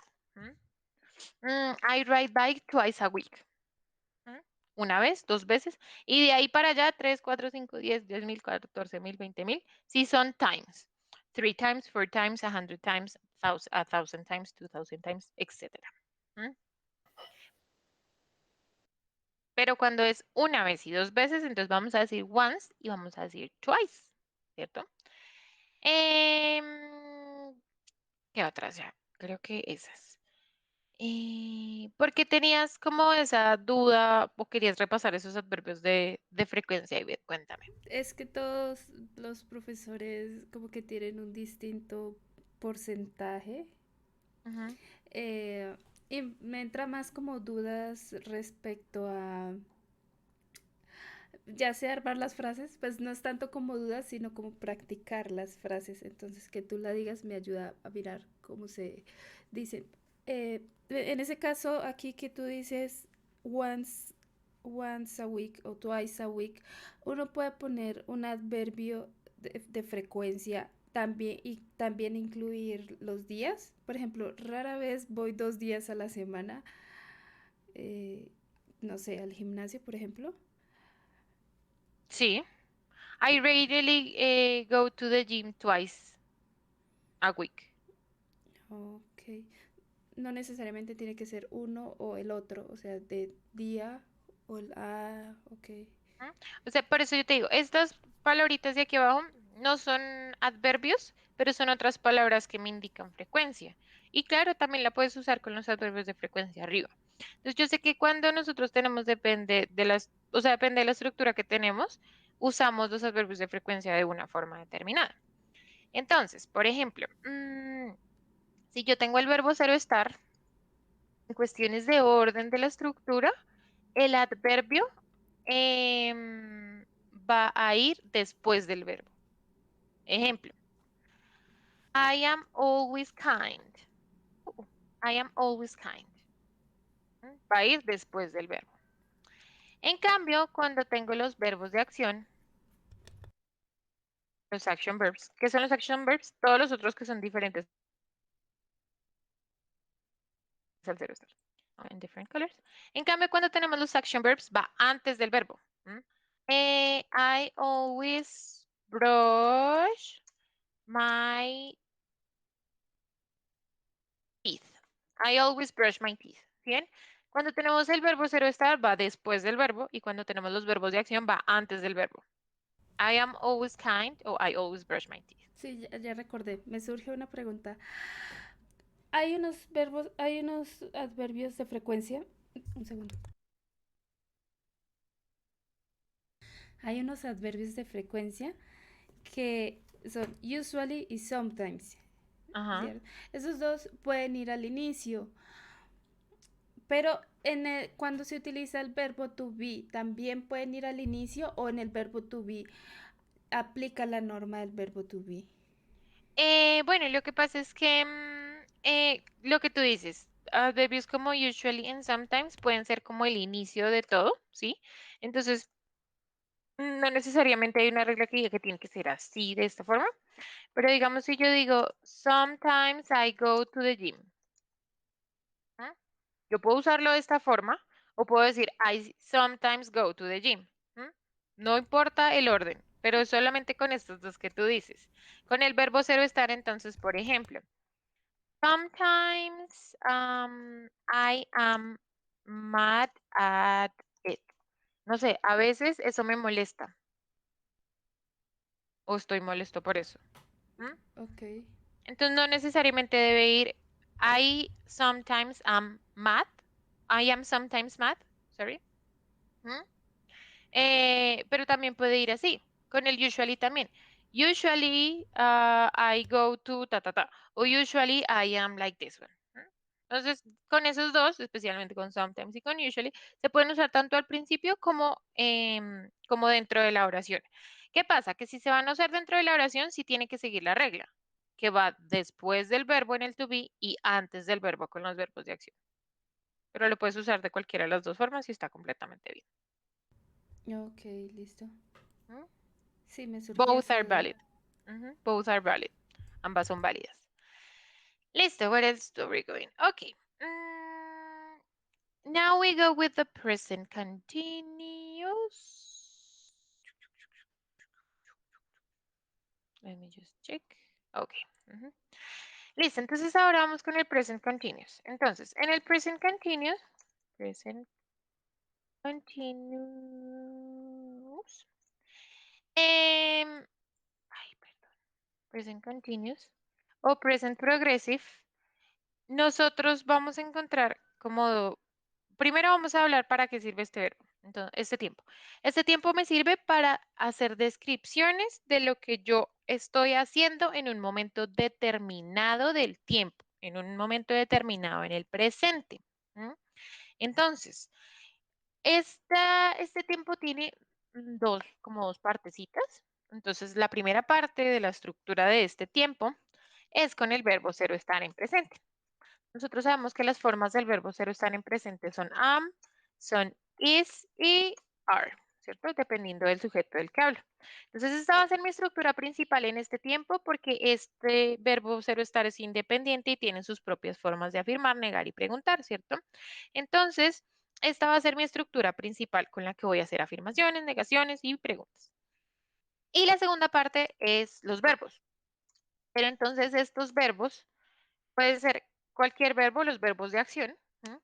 I ride bike twice a week. Una vez, dos veces. Y de ahí para allá, 3, 4, 5, 10, 10,000, 14,000, 20,000. Sí son times. 3 times, 4 times, 100 times, 1,000 times, 2,000 times, etc. Pero cuando es una vez y dos veces, entonces vamos a decir once y vamos a decir twice, ¿cierto? Em, ¿Qué otras ya? Creo que esas. ¿Por qué tenías como esa duda o querías repasar esos adverbios de frecuencia? Y cuéntame. Es que todos los profesores como que tienen un distinto porcentaje. Ujú. eh, y me entra más como dudas respecto a, ya sea armar las frases, pues no es tanto como dudas, sino como practicar las frases. Entonces que tú la digas me ayuda a mirar cómo se dicen. En ese caso, aquí que tú dices once, once a week o twice a week, uno puede poner un adverbio de frecuencia también y también incluir los días. Por ejemplo, rara vez voy 2 días a la semana, eh, no sé, al gimnasio, por ejemplo. Sí. I regularly go to the gym twice a week. Ok. No necesariamente tiene que ser uno o el otro, o sea, de día o el... Ah, ok. ¿Mm? O sea, por eso yo te digo, estas palabritas de aquí abajo no son adverbios, pero son otras palabras que me indican frecuencia. Y claro, también la puedes usar con los adverbios de frecuencia arriba. Entonces, yo sé que cuando nosotros tenemos, depende de las, o sea, depende de la estructura que tenemos, usamos los adverbios de frecuencia de una forma determinada. Entonces, por ejemplo, si yo tengo el verbo ser o estar, en cuestiones de orden de la estructura, el adverbio va a ir después del verbo. Ejemplo, I am always kind. I am always kind. Va a ir después del verbo. En cambio, cuando tengo los verbos de acción, los action verbs, ¿qué son los action verbs? Todos los otros que son diferentes al ser o estar. En different colors. En cambio, cuando tenemos los action verbs, va antes del verbo. I always brush my teeth. I always brush my teeth. ¿Bien? Cuando tenemos el verbo ser o estar, va después del verbo. Y cuando tenemos los verbos de acción, va antes del verbo. I am always kind o I always brush my teeth. Sí, ya recordé. Me surge una pregunta. Hay unos verbos, hay unos adverbios de frecuencia. Un segundo. Hay unos adverbios de frecuencia que son usually y sometimes. Ajá. ¿Cierto? Esos dos pueden ir al inicio, pero cuando se utiliza el verbo to be, ¿también pueden ir al inicio o en el verbo to be aplica la norma del verbo to be? Bueno, lo que pasa es que lo que tú dices, adverbios como usually and sometimes pueden ser como el inicio de todo, ¿sí? Entonces, No necesariamente hay una regla que diga que tiene que ser así, de esta forma, pero digamos si yo digo, sometimes I go to the gym. ¿Ah? Yo puedo usarlo de esta forma o puedo decir, I sometimes go to the gym. ¿Mm? No importa el orden, pero solamente con estos dos que tú dices. Con el verbo cero estar, entonces, por ejemplo, sometimes I am mad at it. No sé, a veces eso me molesta o estoy molesto por eso. ¿Mm? Ok. Entonces no necesariamente debe ir I sometimes am mad. I am sometimes mad. Sorry. ¿Mm? Pero también puede ir así, con el usually también. Usually I go to ta ta ta. O usually I am like this one. ¿Mm? Entonces, con esos dos, especialmente con sometimes y con usually, se pueden usar tanto al principio como dentro de la oración. ¿Qué pasa? Que si se van a usar dentro de la oración, sí tiene que seguir la regla, que va después del verbo en el to be y antes del verbo con los verbos de acción. Pero lo puedes usar de cualquiera de las dos formas y está completamente bien. Ok, listo. ¿Mm? Sí, me surgió Both esa are duda. valid. Ujú, both are valid. Ambas son válidas. Listo, what else are we going? Okay. Now we go with the present continuous. Let me just check. Okay. Ujú. Listo, entonces ahora vamos con el present continuous. Entonces, en el present continuous, ay, perdón, present continuous o present progressive. Nosotros vamos a encontrar como, primero vamos a hablar para qué sirve este verbo, entonces, este tiempo. Este tiempo me sirve para hacer descripciones de lo que yo estoy haciendo en un momento determinado del tiempo, en un momento determinado en el presente. ¿M? Entonces, este tiempo tiene como dos partecitas. Entonces, la primera parte de la estructura de este tiempo es con el verbo cero estar en presente. Nosotros sabemos que las formas del verbo cero estar en presente son am, son is y are, ¿cierto? Dependiendo del sujeto del que hablo. Entonces, esta va a ser mi estructura principal en este tiempo porque este verbo cero estar es independiente y tiene sus propias formas de afirmar, negar y preguntar, ¿cierto? Entonces, esta va a ser mi estructura principal con la que voy a hacer afirmaciones, negaciones y preguntas. Y la segunda parte es los verbos. Pero entonces estos verbos pueden ser cualquier verbo, los verbos de acción, ¿m?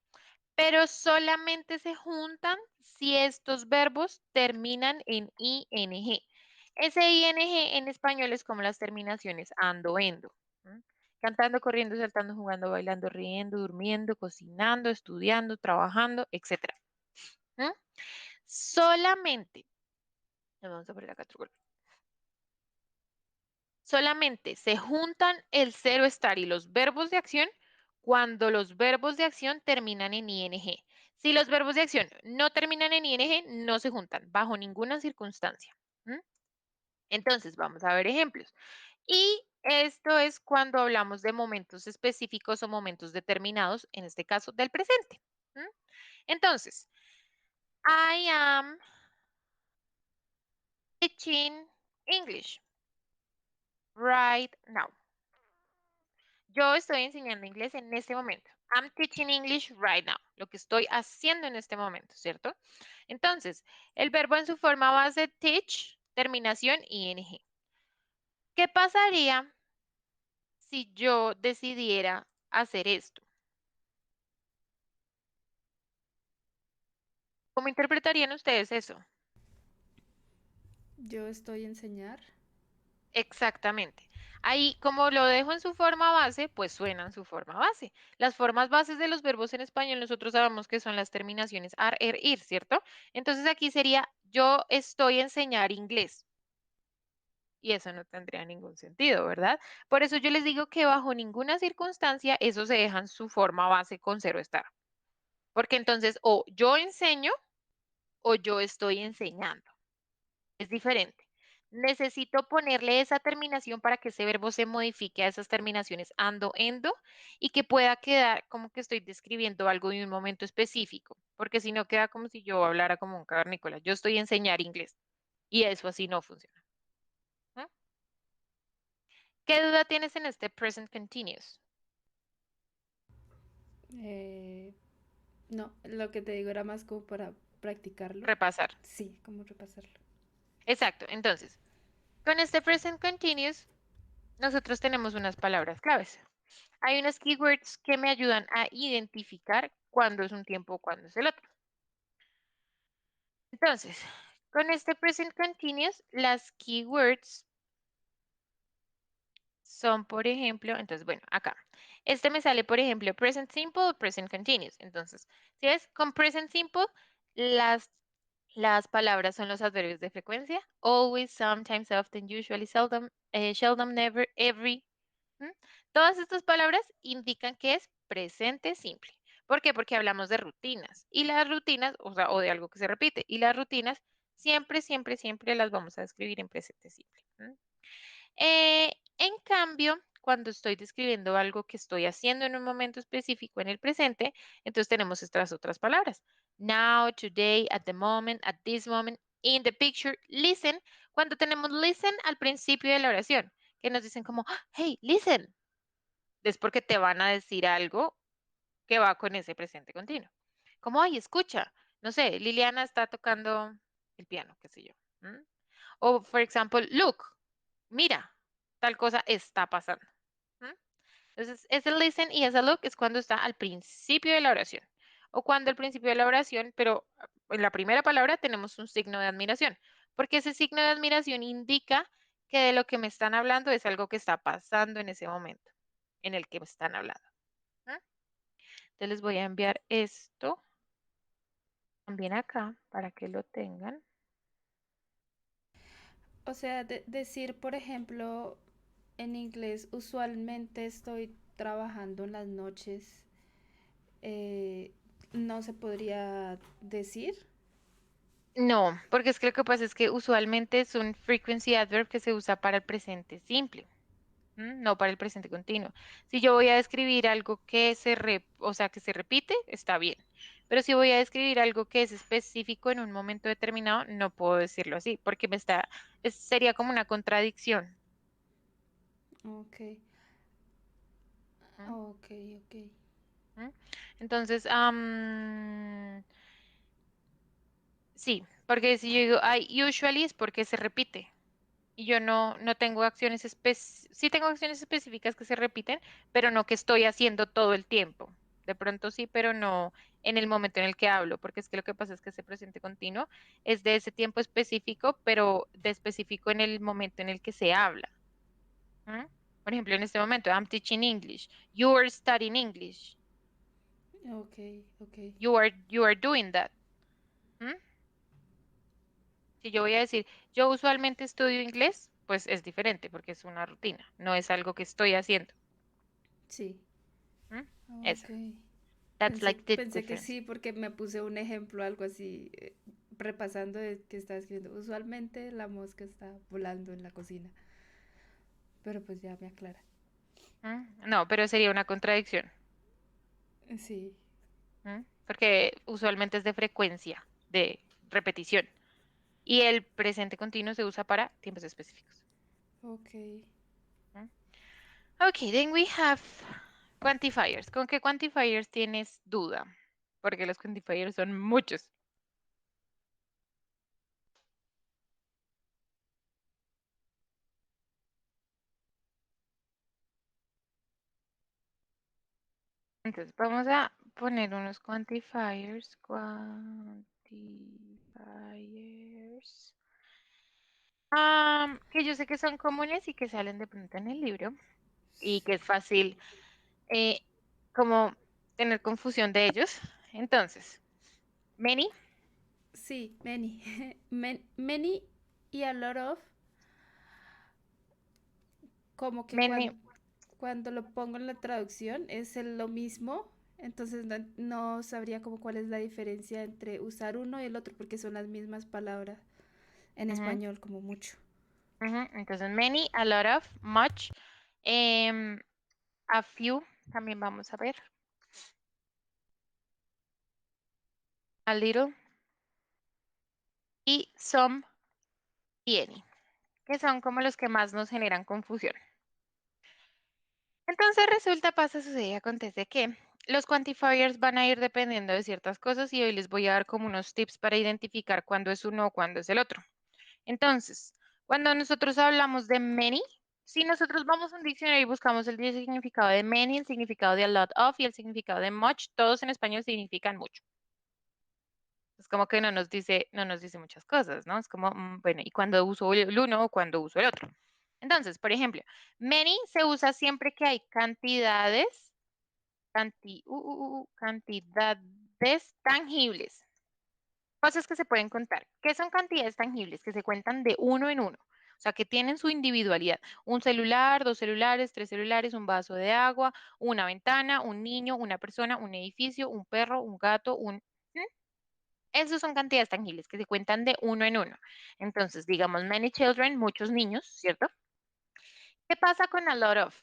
Pero solamente se juntan si estos verbos terminan en ing. Ese ing en español es como las terminaciones ando, endo. ¿M? Cantando, corriendo, saltando, jugando, bailando, riendo, durmiendo, cocinando, estudiando, trabajando, etc. ¿M? Solamente, vamos a poner acá otro golpe. Solamente se juntan el cero estar y los verbos de acción cuando los verbos de acción terminan en ing. Si los verbos de acción no terminan en ing, no se juntan bajo ninguna circunstancia. ¿M? Entonces, vamos a ver ejemplos. Y esto es cuando hablamos de momentos específicos o momentos determinados, en este caso del presente. ¿M? Entonces, I am teaching English right now. Yo estoy enseñando inglés en este momento. I'm teaching English right now. Lo que estoy haciendo en este momento, ¿cierto? Entonces, el verbo en su forma base teach, terminación ing. ¿Qué pasaría si yo decidiera hacer esto? ¿Cómo interpretarían ustedes eso? Yo estoy enseñar. Exactamente. Ahí, como lo dejo en su forma base, pues suena en su forma base. Las formas bases de los verbos en español nosotros sabemos que son las terminaciones ar, er, ir, ¿cierto? Entonces aquí sería yo estoy enseñar inglés. Y eso no tendría ningún sentido, ¿verdad? Por eso yo les digo que bajo ninguna circunstancia eso se deja en su forma base con cero estar. Porque entonces o yo enseño o yo estoy enseñando. Es diferente. Necesito ponerle esa terminación para que ese verbo se modifique a esas terminaciones ando, endo y que pueda quedar como que estoy describiendo algo de un momento específico, porque si no queda como si yo hablara como un cavernícola. Yo estoy enseñar inglés. Y eso así no funciona. ¿Mm? ¿Qué duda tienes en este present continuous? Eh, no, lo que te digo era más como para practicarlo. Repasar. Sí, como repasarlo. Exacto. Entonces, con este present continuous, nosotros tenemos unas palabras claves. Hay unas keywords que me ayudan a identificar cuándo es un tiempo o cuándo es el otro. Entonces, con este present continuous, las keywords son, por ejemplo, entonces, bueno, acá. Este me sale, por ejemplo, present simple o present continuous. Entonces, si ves, con present simple, las, las palabras son los adverbios de frecuencia. Always, sometimes, often, usually, seldom, seldom, never, every. ¿Mm? Todas estas palabras indican que es presente simple. ¿Por qué? Porque hablamos de rutinas. Y las rutinas, o sea, o de algo que se repite. Y las rutinas siempre, siempre, siempre las vamos a escribir en presente simple. ¿Mm? En cambio, cuando estoy describiendo algo que estoy haciendo en un momento específico en el presente, entonces tenemos estas otras palabras. Now, today, at the moment, at this moment, in the picture, listen. Cuando tenemos listen al principio de la oración, que nos dicen como, "Ah, hey, listen", es porque te van a decir algo que va con ese presente continuo. Como, ay, escucha, no sé, Liliana está tocando el piano, qué sé yo. ¿M? O, por ejemplo, look, mira, tal cosa está pasando. ¿M? Entonces, ese listen y ese look es cuando está al principio de la oración. O cuando al principio de la oración, pero en la primera palabra tenemos un signo de admiración, porque ese signo de admiración indica que de lo que me están hablando es algo que está pasando en ese momento en el que me están hablando. ¿M? Entonces les voy a enviar esto también acá para que lo tengan. O sea, decir, por ejemplo, en inglés, usualmente estoy trabajando en las noches, eh, no se podría decir. No, porque es que lo que pasa es que usualmente es un frequency adverb que se usa para el presente simple. No para el presente continuo. Si yo voy a describir algo que o sea, que se repite, está bien. Pero si voy a describir algo que es específico en un momento determinado, no puedo decirlo así, porque sería como una contradicción. Ok, ¿Mm? ok, ok. ¿Mm? Entonces, sí, porque si yo digo I usually es porque se repite. Y yo no tengo acciones sí tengo acciones específicas que se repiten, pero no que estoy haciendo todo el tiempo. De pronto sí, pero no en el momento en el que hablo, porque es que lo que pasa es que ese presente continuo es de ese tiempo específico, pero de específico en el momento en el que se habla. ¿Mm? Por ejemplo, en este momento, I'm teaching English. You are studying English. Ok, ok. You are doing that. ¿Mm? Si yo voy a decir, yo usualmente estudio inglés, pues es diferente porque es una rutina, no es algo que estoy haciendo. Sí, ¿Mm? Eso. ok. That's like the Pensé que difference. sí, porque me puse un ejemplo, algo así, repasando de que estaba escribiendo. Usualmente la mosca está volando en la cocina, pero pues ya me aclara. No, pero sería una contradicción. Sí, Porque usualmente es de frecuencia, de repetición. Y el presente continuo se usa para tiempos específicos. ok. ¿Mm? Ok, then we have quantifiers. ¿Con qué quantifiers tienes duda? Porque los quantifiers son muchos. Entonces, vamos a poner unos quantifiers. Quantifiers. Que yo sé que son comunes y que salen de pronto en el libro y que es fácil eh, como tener confusión de ellos. Entonces, many, Sí, many. Many y a lot of, como que many, cuando lo pongo en la traducción es lo mismo, entonces no sabría como cuál es la diferencia entre usar uno y el otro, porque son las mismas palabras en ujú, español, como mucho. ujú. Entonces, many, a lot of, much, em, a few, también vamos a ver, a little y some y any, que son como los que más nos generan confusión. Entonces resulta, pasa, sucede, acontece que los quantifiers van a ir dependiendo de ciertas cosas y hoy les voy a dar como unos tips para identificar cuándo es uno o cuándo es el otro. Entonces, cuando nosotros hablamos de many, si nosotros vamos a un diccionario y buscamos el significado de many, el significado de a lot of y el significado de much, todos en español significan mucho. Es como que no nos dice muchas cosas, ¿no? Es como, bueno, ¿y cuándo uso el uno o cuándo uso el otro? Entonces, por ejemplo, many se usa siempre que hay cantidades, cantidades tangibles, cosas que se pueden contar. ¿Qué son cantidades tangibles? Que se cuentan de uno en uno. O sea, que tienen su individualidad. Un celular, 2 celulares, 3 celulares, un vaso de agua, una ventana, un niño, una persona, un edificio, un perro, un gato, ¿Mm? Esos son cantidades tangibles que se cuentan de uno en uno. Entonces, digamos, many children, muchos niños, ¿cierto? ¿Qué pasa con a lot of?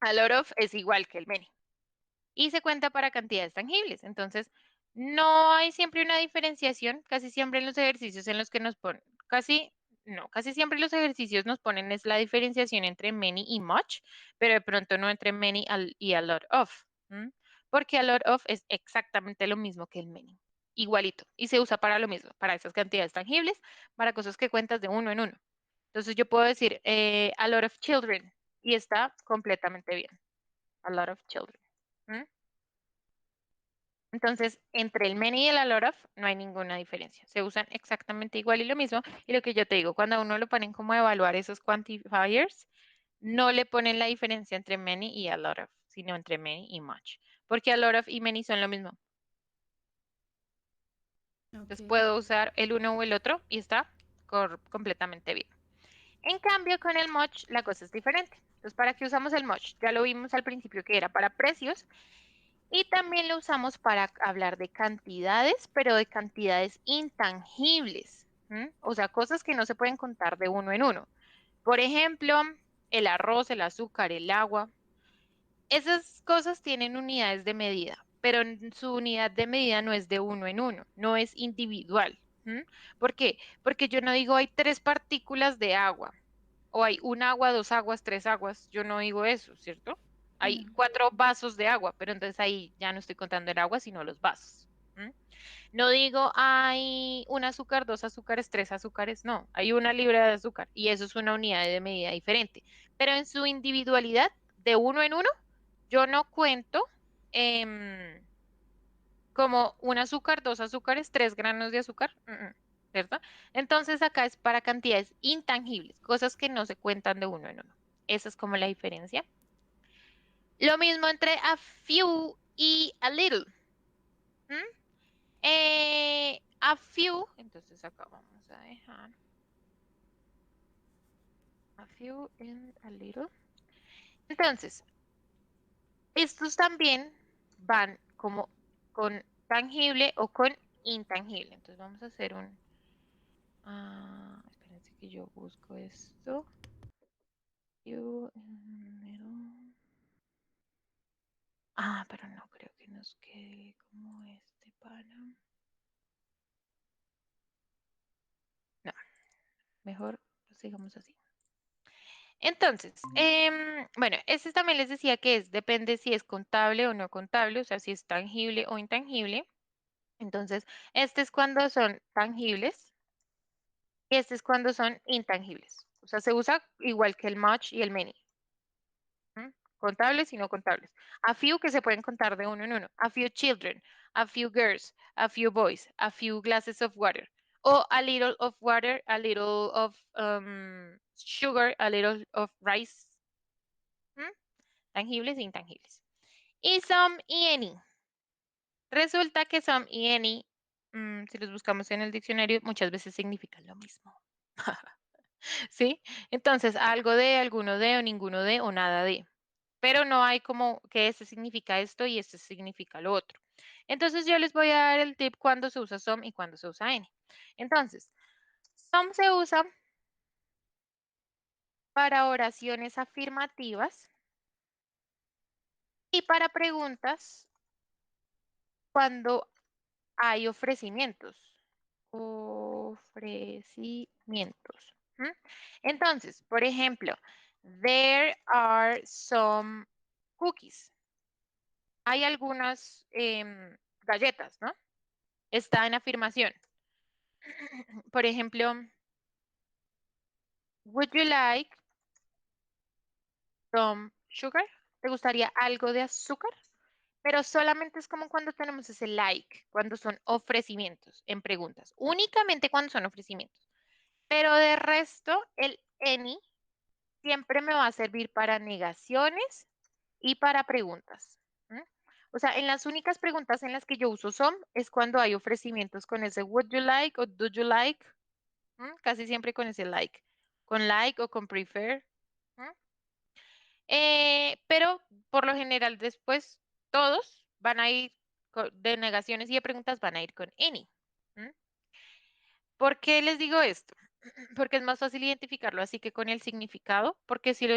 A lot of es igual que el many y se cuenta para cantidades tangibles. Entonces, no hay siempre una diferenciación, casi siempre en los ejercicios en los que nos ponen, casi siempre los ejercicios nos ponen es la diferenciación entre many y much, pero de pronto no entre many y a lot of, porque a lot of es exactamente lo mismo que el many, igualito, y se usa para lo mismo, para esas cantidades tangibles, para cosas que cuentas de uno en uno. Entonces yo puedo decir a lot of children y está completamente bien. A lot of children. ¿Mm? Entonces, entre el many y el a lot of no hay ninguna diferencia. Se usan exactamente igual y lo mismo. Y lo que yo te digo, cuando a uno lo ponen como a evaluar esos quantifiers, no le ponen la diferencia entre many y a lot of, sino entre many y much. Porque a lot of y many son lo mismo. Entonces Ok. puedo usar el uno o el otro y está completamente bien. En cambio, con el much la cosa es diferente. Entonces, ¿para qué usamos el much? Ya lo vimos al principio que era para precios. Y también lo usamos para hablar de cantidades, pero de cantidades intangibles. O sea, cosas que no se pueden contar de uno en uno. Por ejemplo, el arroz, el azúcar, el agua. Esas cosas tienen unidades de medida, pero su unidad de medida no es de uno en uno, no es individual. ¿Por qué? Porque yo no digo hay 3 partículas de agua, o hay un agua, 2 aguas, 3 aguas. Yo no digo eso, ¿cierto? Hay No. 4 vasos de agua, pero entonces ahí ya no estoy contando el agua, sino los vasos. No digo hay un azúcar, 2 azúcares, 3 azúcares, no, hay una libra de azúcar y eso es una unidad de medida diferente. Pero en su individualidad, de uno en uno, yo no cuento em, como un azúcar, 2 azúcares, 3 granos de azúcar, ¿cierto? Entonces acá es para cantidades intangibles, cosas que no se cuentan de uno en uno. Esa es como la diferencia. Lo mismo entre a few y a little. ¿Mm? A few, entonces acá vamos a dejar a few and a little. Entonces, estos también van como con tangible o con intangible. Entonces vamos a hacer espérense que yo busco esto. Few and little. Pero no creo que nos quede como este para. No, mejor lo sigamos así. Entonces, bueno, este también les decía que depende si es contable o no contable, o sea, si es tangible o intangible. Entonces, este es cuando son tangibles y este es cuando son intangibles. O sea, se usa igual que el much y el many. Contables y no contables. A few que se pueden contar de uno en uno. A few children, a few girls, a few boys, a few glasses of water. O a little of water, a little of sugar, a little of rice. Tangibles e intangibles. Y some y any. Resulta que some y any, si los buscamos en el diccionario, muchas veces significan lo mismo. ¿Sí? Entonces, algo de, alguno de, o ninguno de, o nada de. Pero no hay como que este significa esto y este significa lo otro. Entonces, yo les voy a dar el tip cuando se usa some y cuando se usa any. Entonces, some se usa para oraciones afirmativas y para preguntas cuando hay ofrecimientos. Ofrecimientos. ¿Mm? Entonces, por ejemplo, there are some cookies. Hay algunas galletas, ¿no? Está en afirmación. Por ejemplo, would you like some sugar? ¿Te gustaría algo de azúcar? Pero solamente es como cuando tenemos ese like, cuando son ofrecimientos en preguntas. Únicamente cuando son ofrecimientos. Pero de resto, el any siempre me va a servir para negaciones y para preguntas. ¿Mm? O sea, en las únicas preguntas en las que yo uso some es cuando hay ofrecimientos con ese would you like o do you like. Casi siempre con ese like. Con like o con prefer. ¿Mm? Pero por lo general después todos van a ir de negaciones y de preguntas van a ir con any. ¿Mm? ¿Por qué les digo esto? Porque es más fácil identificarlo así que con el significado, porque si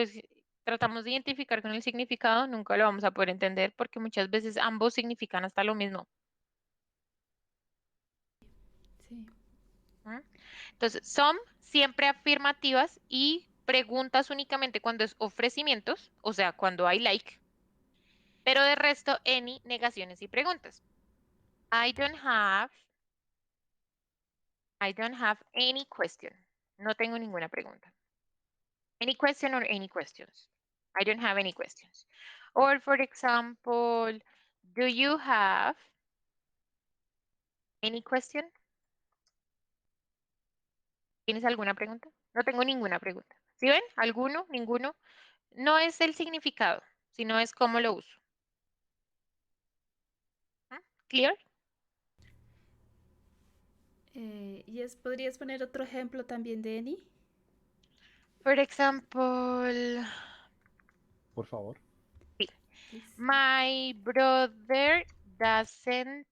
tratamos de identificar con el significado, nunca lo vamos a poder entender porque muchas veces ambos significan hasta lo mismo. Sí. ¿Mm? Entonces, son siempre afirmativas y preguntas únicamente cuando es ofrecimientos, o sea, cuando hay like, pero de resto, any, negaciones y preguntas. I don't have any question. No tengo ninguna pregunta. Any question or any questions? I don't have any questions. Or for example, do you have any question? ¿Tienes alguna pregunta? No tengo ninguna pregunta. ¿Sí ven? ¿Alguno? ¿Ninguno? No es el significado, sino es cómo lo uso. ¿Clear? ¿Podrías poner otro ejemplo también de any? For example, Por favor. sí. Please. My brother doesn't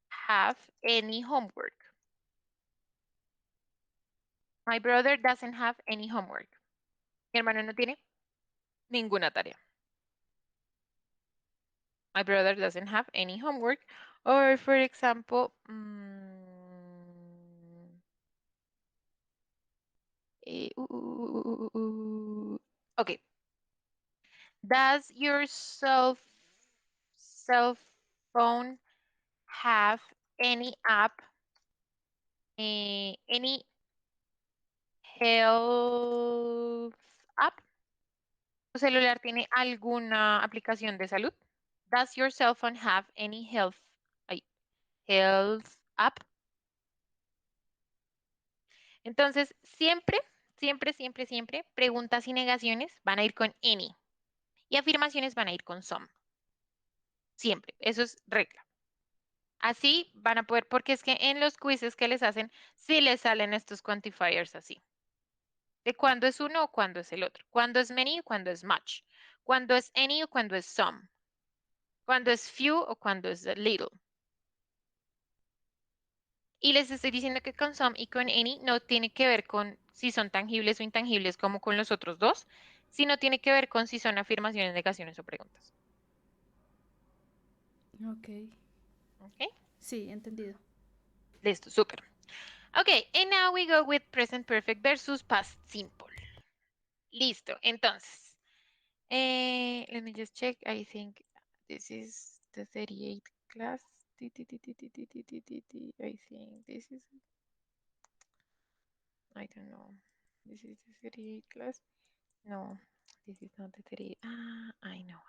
have any homework. My brother doesn't have any homework. Mi hermano no tiene ninguna tarea. My brother doesn't have any homework. Or for example, okay. Does your cell phone have any app, any health app? ¿Tu celular tiene alguna aplicación de salud? Does your cell phone have any health app? Entonces, siempre, siempre, siempre, siempre, preguntas y negaciones van a ir con any y afirmaciones van a ir con some. Siempre, eso es regla. Así van a poder, porque es que en los quizzes que les hacen, sí les salen estos quantifiers así. De cuándo es uno o cuándo es el otro. Cuándo es many o cuándo es much. Cuándo es any o cuándo es some. Cuándo es few o cuándo es little. Y les estoy diciendo que con some y con any no tiene que ver con si son tangibles o intangibles como con los otros dos, sino tiene que ver con si son afirmaciones, negaciones o preguntas. Ok. ¿Ok? Sí, entendido. Listo, súper. Ok, and now we go with present perfect versus past simple. Listo, entonces. Let me just check. I think this is the 38 class. I think this is, I don't know. This is the 38 class. No, this is not the 38. Ah, I know.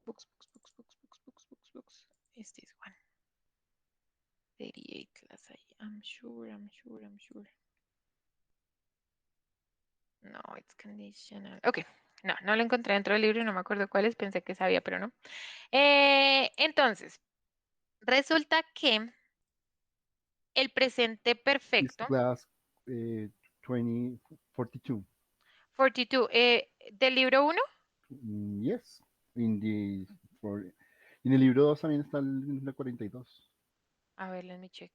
Books. Is this one? 38 class. I'm sure. No, it's conditional. Ok, no lo encontré dentro del libro, no me acuerdo cuál es, pensé que sabía, pero no. Entonces, resulta que el presente It's perfecto, class 2042. 42, del libro 1, Yes. En el libro 2 también está la 42. a ver, let me check.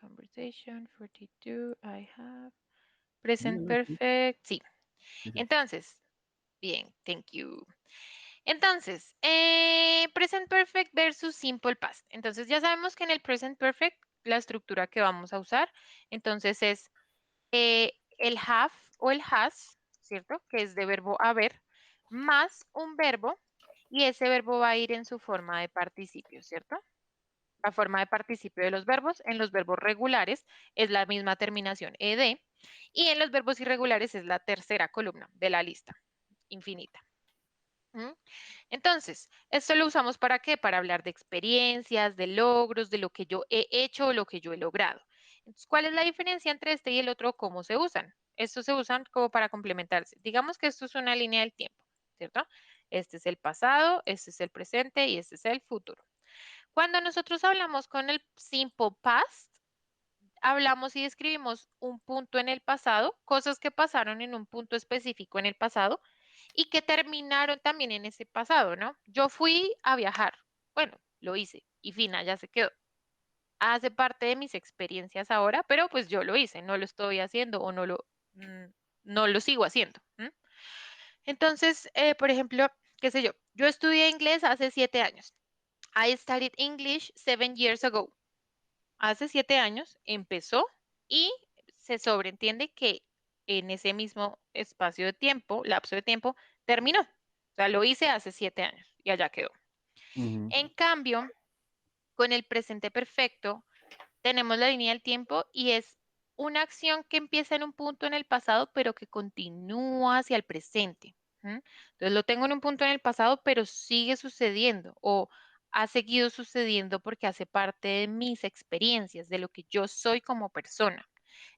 Conversation, 42, I have. Present Yeah, sí, perfect, sí. sí, sí. Entonces, bien, thank you. Entonces, present perfect versus simple past. Entonces, ya sabemos que en el present perfect la estructura que vamos a usar. Entonces es el have o el has, ¿cierto? Que es de verbo haber, más un verbo, y ese verbo va a ir en su forma de participio, ¿cierto? La forma de participio de los verbos en los verbos regulares es la misma terminación ed, y en los verbos irregulares es la tercera columna de la lista infinita. ¿Mm? Entonces, esto lo usamos ¿para qué? Para hablar de experiencias, de logros, de lo que yo he hecho o lo que yo he logrado. Entonces, ¿cuál es la diferencia entre este y el otro? ¿Cómo se usan? Estos se usan como para complementarse. Digamos que esto es una línea del tiempo, ¿cierto? Este es el pasado, este es el presente y este es el futuro. Cuando nosotros hablamos con el simple past, hablamos y describimos un punto en el pasado, cosas que pasaron en un punto específico en el pasado y que terminaron también en ese pasado, ¿no? Yo fui a viajar, bueno, lo hice y fina, ya se quedó. Hace parte de mis experiencias ahora, pero pues yo lo hice, no lo estoy haciendo o mm, no lo sigo haciendo. Entonces, por ejemplo, qué sé yo estudié inglés hace 7 años. I studied English 7 years ago. Hace 7 años empezó y se sobreentiende que en ese mismo espacio de tiempo, lapso de tiempo, terminó. O sea, lo hice hace 7 años y allá quedó. Ujú. En cambio, con el presente perfecto, tenemos la línea del tiempo y es una acción que empieza en un punto en el pasado, pero que continúa hacia el presente. Entonces lo tengo en un punto en el pasado, pero sigue sucediendo o ha seguido sucediendo porque hace parte de mis experiencias, de lo que yo soy como persona.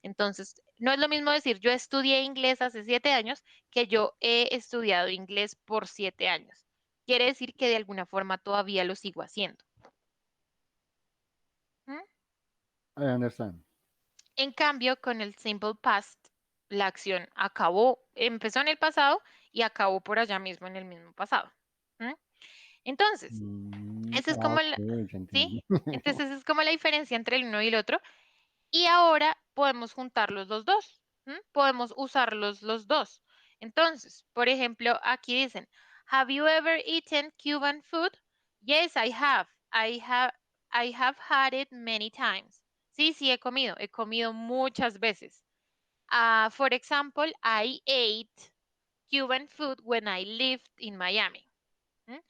Entonces, no es lo mismo decir yo estudié inglés hace 7 años que yo he estudiado inglés por 7 años. Quiere decir que de alguna forma todavía lo sigo haciendo. ¿Mm? I understand. En cambio, con el simple past, la acción acabó, empezó en el pasado y acabó por allá mismo en el mismo pasado. ¿Mm? Entonces, esa es como Ok, la, ya ¿sí? entendí. Entonces, esa es como la diferencia entre el uno y el otro. Y ahora podemos juntarlos los dos. Podemos usarlos los dos. Entonces, por ejemplo, aquí dicen, have you ever eaten Cuban food? Yes, I have. I have had it many times. Sí, sí, he comido muchas veces. For example, I ate Cuban food when I lived in Miami. ¿Mm?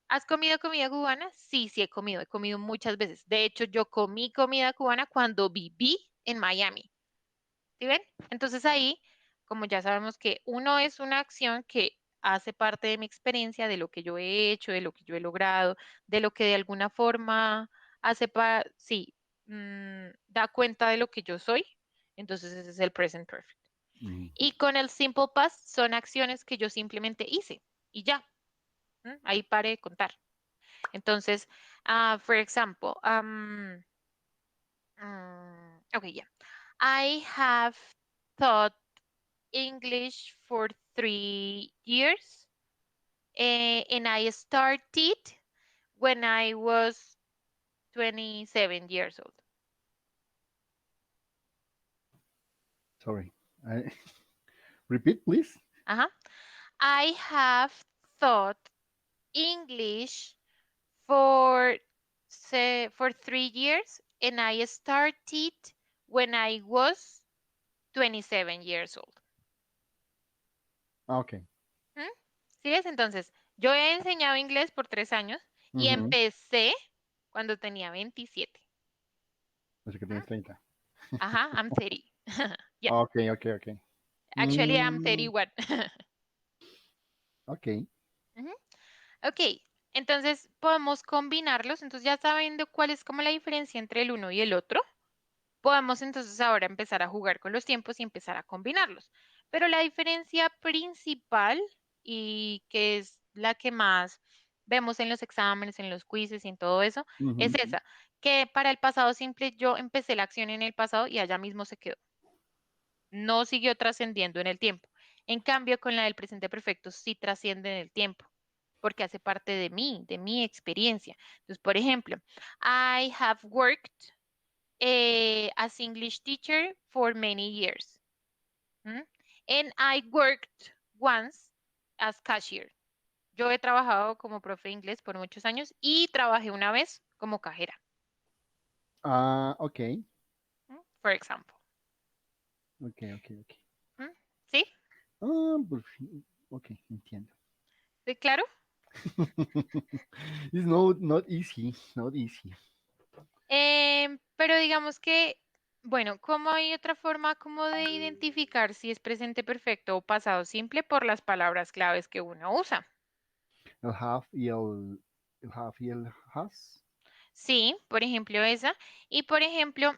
¿Has comido comida cubana? Sí, sí, he comido muchas veces. De hecho, yo comí comida cubana cuando viví en Miami. ¿Sí ven? Entonces ahí, como ya sabemos que uno es una acción que hace parte de mi experiencia, de lo que yo he hecho, de lo que yo he logrado, de lo que de alguna forma sí, da cuenta de lo que yo soy. Entonces ese es el present perfect. Mm. Y con el simple past son acciones que yo simplemente hice y ya. Ahí pare de contar. Entonces, for example, okay, yeah. I have taught English for 3 years, and I started when I was 27 years old. Sorry. Repeat, please. Uh-huh. I have taught English for for 3 years, and I started when I was 27 years old. Ok. ¿Mm? ¿Sí ves? Entonces, yo he enseñado inglés por 3 años y Ujú. empecé cuando tenía 27. Así que ¿Mm? tienes 30. Ajá, I'm 30. Yeah, Ok, ok, ok. actually I'm Mm, 31. ok. Ujú. Ok, entonces podemos combinarlos. Entonces ya sabiendo cuál es como la diferencia entre el uno y el otro, podemos entonces ahora empezar a jugar con los tiempos y empezar a combinarlos. Pero la diferencia principal y que es la que más vemos en los exámenes, en los quizzes y en todo eso, es Ujú. esa, que para el pasado simple yo empecé la acción en el pasado y allá mismo se quedó. No siguió trascendiendo en el tiempo. En cambio, con la del presente perfecto sí trasciende en el tiempo, porque hace parte de mi experiencia. Entonces, por ejemplo, I have worked as English teacher for many years. And I worked once as cashier. Yo he trabajado como profe de inglés por muchos años y trabajé una vez como cajera. Ah, ok, For example. ok, ok, ok. ¿Sí? Ah, ok, entiendo. ¿Sí, claro? It's not easy, not easy. Pero digamos que, bueno, ¿cómo hay otra forma como de identificar si es presente perfecto o pasado simple por las palabras claves que uno usa? El have y el have y el has. Sí, por ejemplo esa. Y por ejemplo,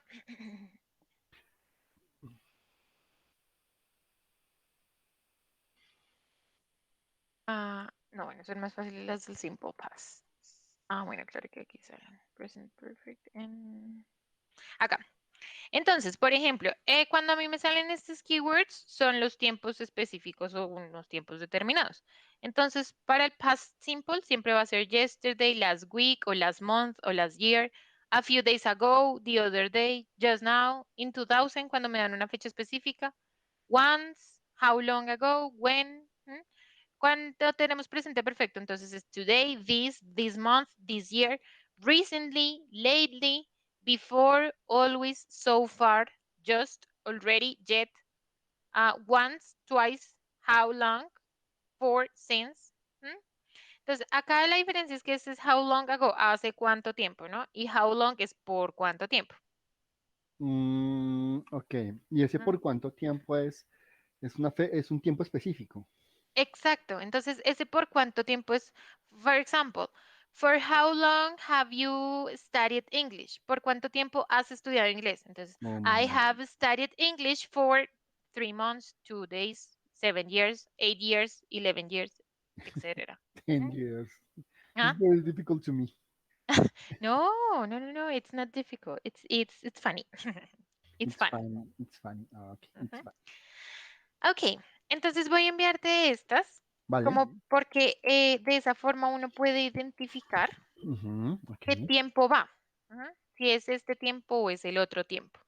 no, bueno, son más fáciles las del simple past. Bueno, claro que aquí salen present perfect en... Acá. Entonces, por ejemplo, cuando a mí me salen estos keywords, son los tiempos específicos o unos tiempos determinados. Entonces, para el past simple siempre va a ser yesterday, last week o last month o last year, a few days ago, the other day, just now, in 2000, cuando me dan una fecha específica, once, how long ago, when. Cuando tenemos presente perfecto, entonces es today, this month, this year, recently, lately, before, always, so far, just, already, yet, once, twice, how long, for, since. Entonces, acá la diferencia es que este es how long ago, hace cuánto tiempo, ¿no? Y how long es por cuánto tiempo. Ok. ¿Y ese ¿Mm? por cuánto tiempo es? Es un tiempo específico. Exacto. Entonces, ese por cuánto tiempo es, for example, for how long have you studied English? ¿Por cuánto tiempo has estudiado inglés? Entonces, I have studied English for 3 months, 2 days, 7 years, 8 years, 11 years, etc. 10 years. It's ¿Ah? very difficult to me. No, no, no, no, it's not difficult. It's funny. It's It's fun. funny. It's funny. Ah, ok, it's Ujú. fun. Ok, entonces voy a enviarte estas Vale. como porque de esa forma uno puede identificar Ujú, qué ok. tiempo va. Ujú. Si es este tiempo o es el otro tiempo.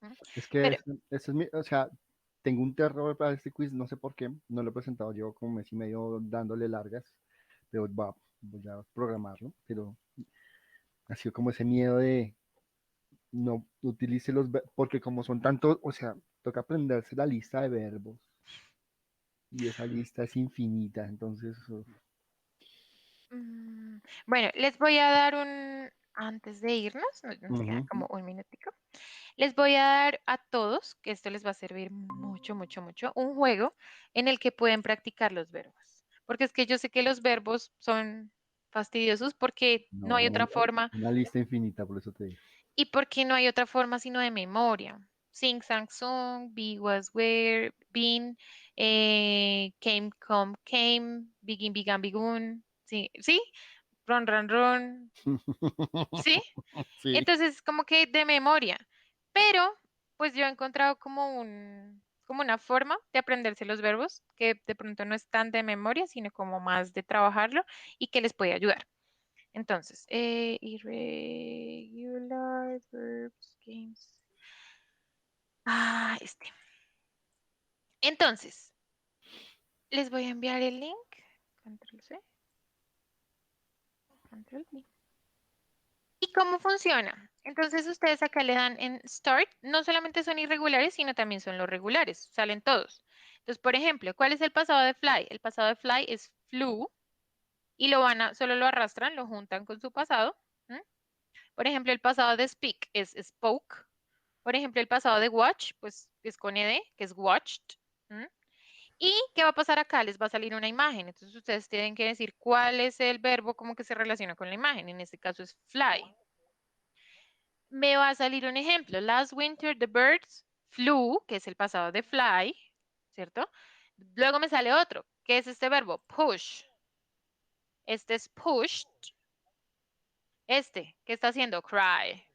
Ujú. Es que Pero, ese es mi, o sea, tengo un terror para este quiz, no sé por qué, no lo he presentado, llevo como un mes y medio dándole largas, pero voy a programarlo, pero ha sido como ese miedo de no utilice porque como son tantos, o sea, toca aprenderse la lista de verbos y esa lista es infinita, entonces, mm, bueno, les voy a dar antes de irnos, nos queda ujú, como un minutico, les voy a dar a todos, que esto les va a servir mucho, mucho, mucho, un juego en el que pueden practicar los verbos. Porque es que yo sé que los verbos son fastidiosos porque no hay no, otra forma. una lista infinita, por eso te digo. Y porque no hay otra forma sino de memoria. Sing, sang, song, be, was, were, been, came, come, came, begin, began, begun. Sí, sí, run, run, run. Sí, Sí, entonces como que de memoria. Pero, pues yo he encontrado como una forma de aprenderse los verbos que de pronto no es tan de memoria, sino como más de trabajarlo y que les puede ayudar. Entonces, irregular verbs, games. Este. Entonces, les voy a enviar el link. Control C, Control V. ¿Y cómo funciona? Entonces, ustedes acá le dan en Start. No solamente son irregulares, sino también son los regulares. Salen todos. Entonces, por ejemplo, ¿cuál es el pasado de fly? El pasado de fly es flew y solo lo arrastran, lo juntan con su pasado. ¿M? Por ejemplo, el pasado de speak es spoke. Por ejemplo, el pasado de watch, pues es con ed, que es watched. ¿M? ¿Y qué va a pasar acá? Les va a salir una imagen. Entonces ustedes tienen que decir cuál es el verbo como que se relaciona con la imagen. En este caso es fly. Me va a salir un ejemplo. Last winter the birds flew, que es el pasado de fly, ¿cierto? Luego me sale otro, que es este verbo, push. Este es pushed. Este, ¿qué está haciendo? Cry.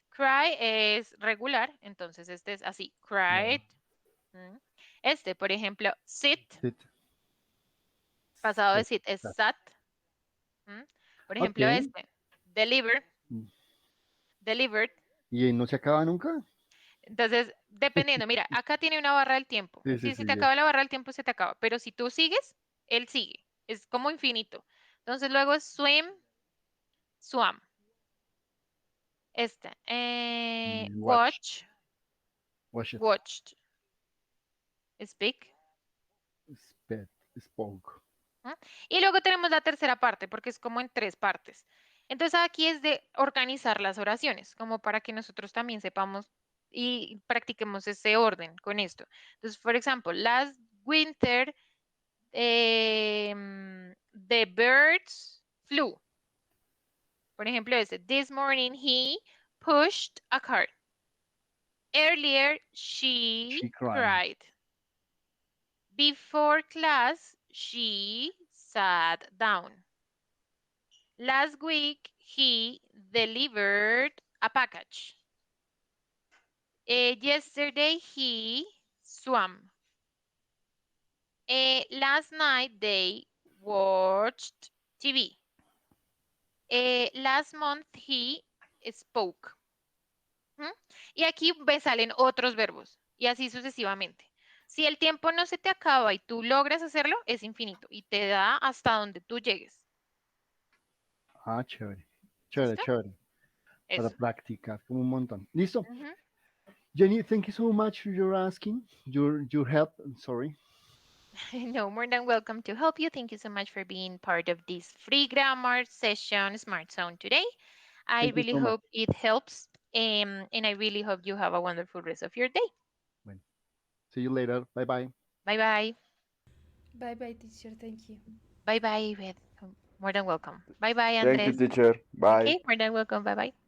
Cry es regular, entonces este es así, cried. Mm. Este, por ejemplo, sit, sit, pasado de sit, sit es sat. sat. Mm. Por Ok. ejemplo, este, deliver, delivered. ¿Y no se acaba nunca? Entonces, dependiendo, mira, acá tiene una barra del tiempo. Sí, sí, Si se sí, te acaba la barra del tiempo, se te acaba. Pero si tú sigues, él sigue. Es como infinito. Entonces, luego es swim, swam. Esta. Watch. Watch, Watch it. watched, speak. Spoke. ¿Mm? Y luego tenemos la tercera parte, porque es como en 3 partes. Entonces aquí es de organizar las oraciones, como para que nosotros también sepamos y practiquemos ese orden con esto. Entonces, por ejemplo, last winter, the birds flew. Por ejemplo, ese, this morning he pushed a cart. Earlier, she She cried. cried. Before class, she sat down. Last week, he delivered a package. Yesterday, he swam. Last night, they watched TV. Last month, he spoke. ¿Mm? Y aquí me salen otros verbos y así sucesivamente. Si el tiempo no se te acaba y tú logras hacerlo, es infinito y te da hasta donde tú llegues. Ah, chévere. Chévere, ¿Listo? chévere. Para Eso. practicar como un montón. Listo. Ujú. Jenny, thank you so much for your asking. Your help. I'm sorry. No, more than welcome to help you. Thank you so much for being part of this free grammar session Smart Zone today. I Thank you really so much. hope it helps and I really hope you have a wonderful rest of your day. Bueno. See you later. Bye bye. Bye bye. Bye bye, teacher. Thank you. Bye bye, Beth. More than welcome. Bye bye, Thank you, Andres. teacher. Bye. Okay, more than welcome. Bye bye.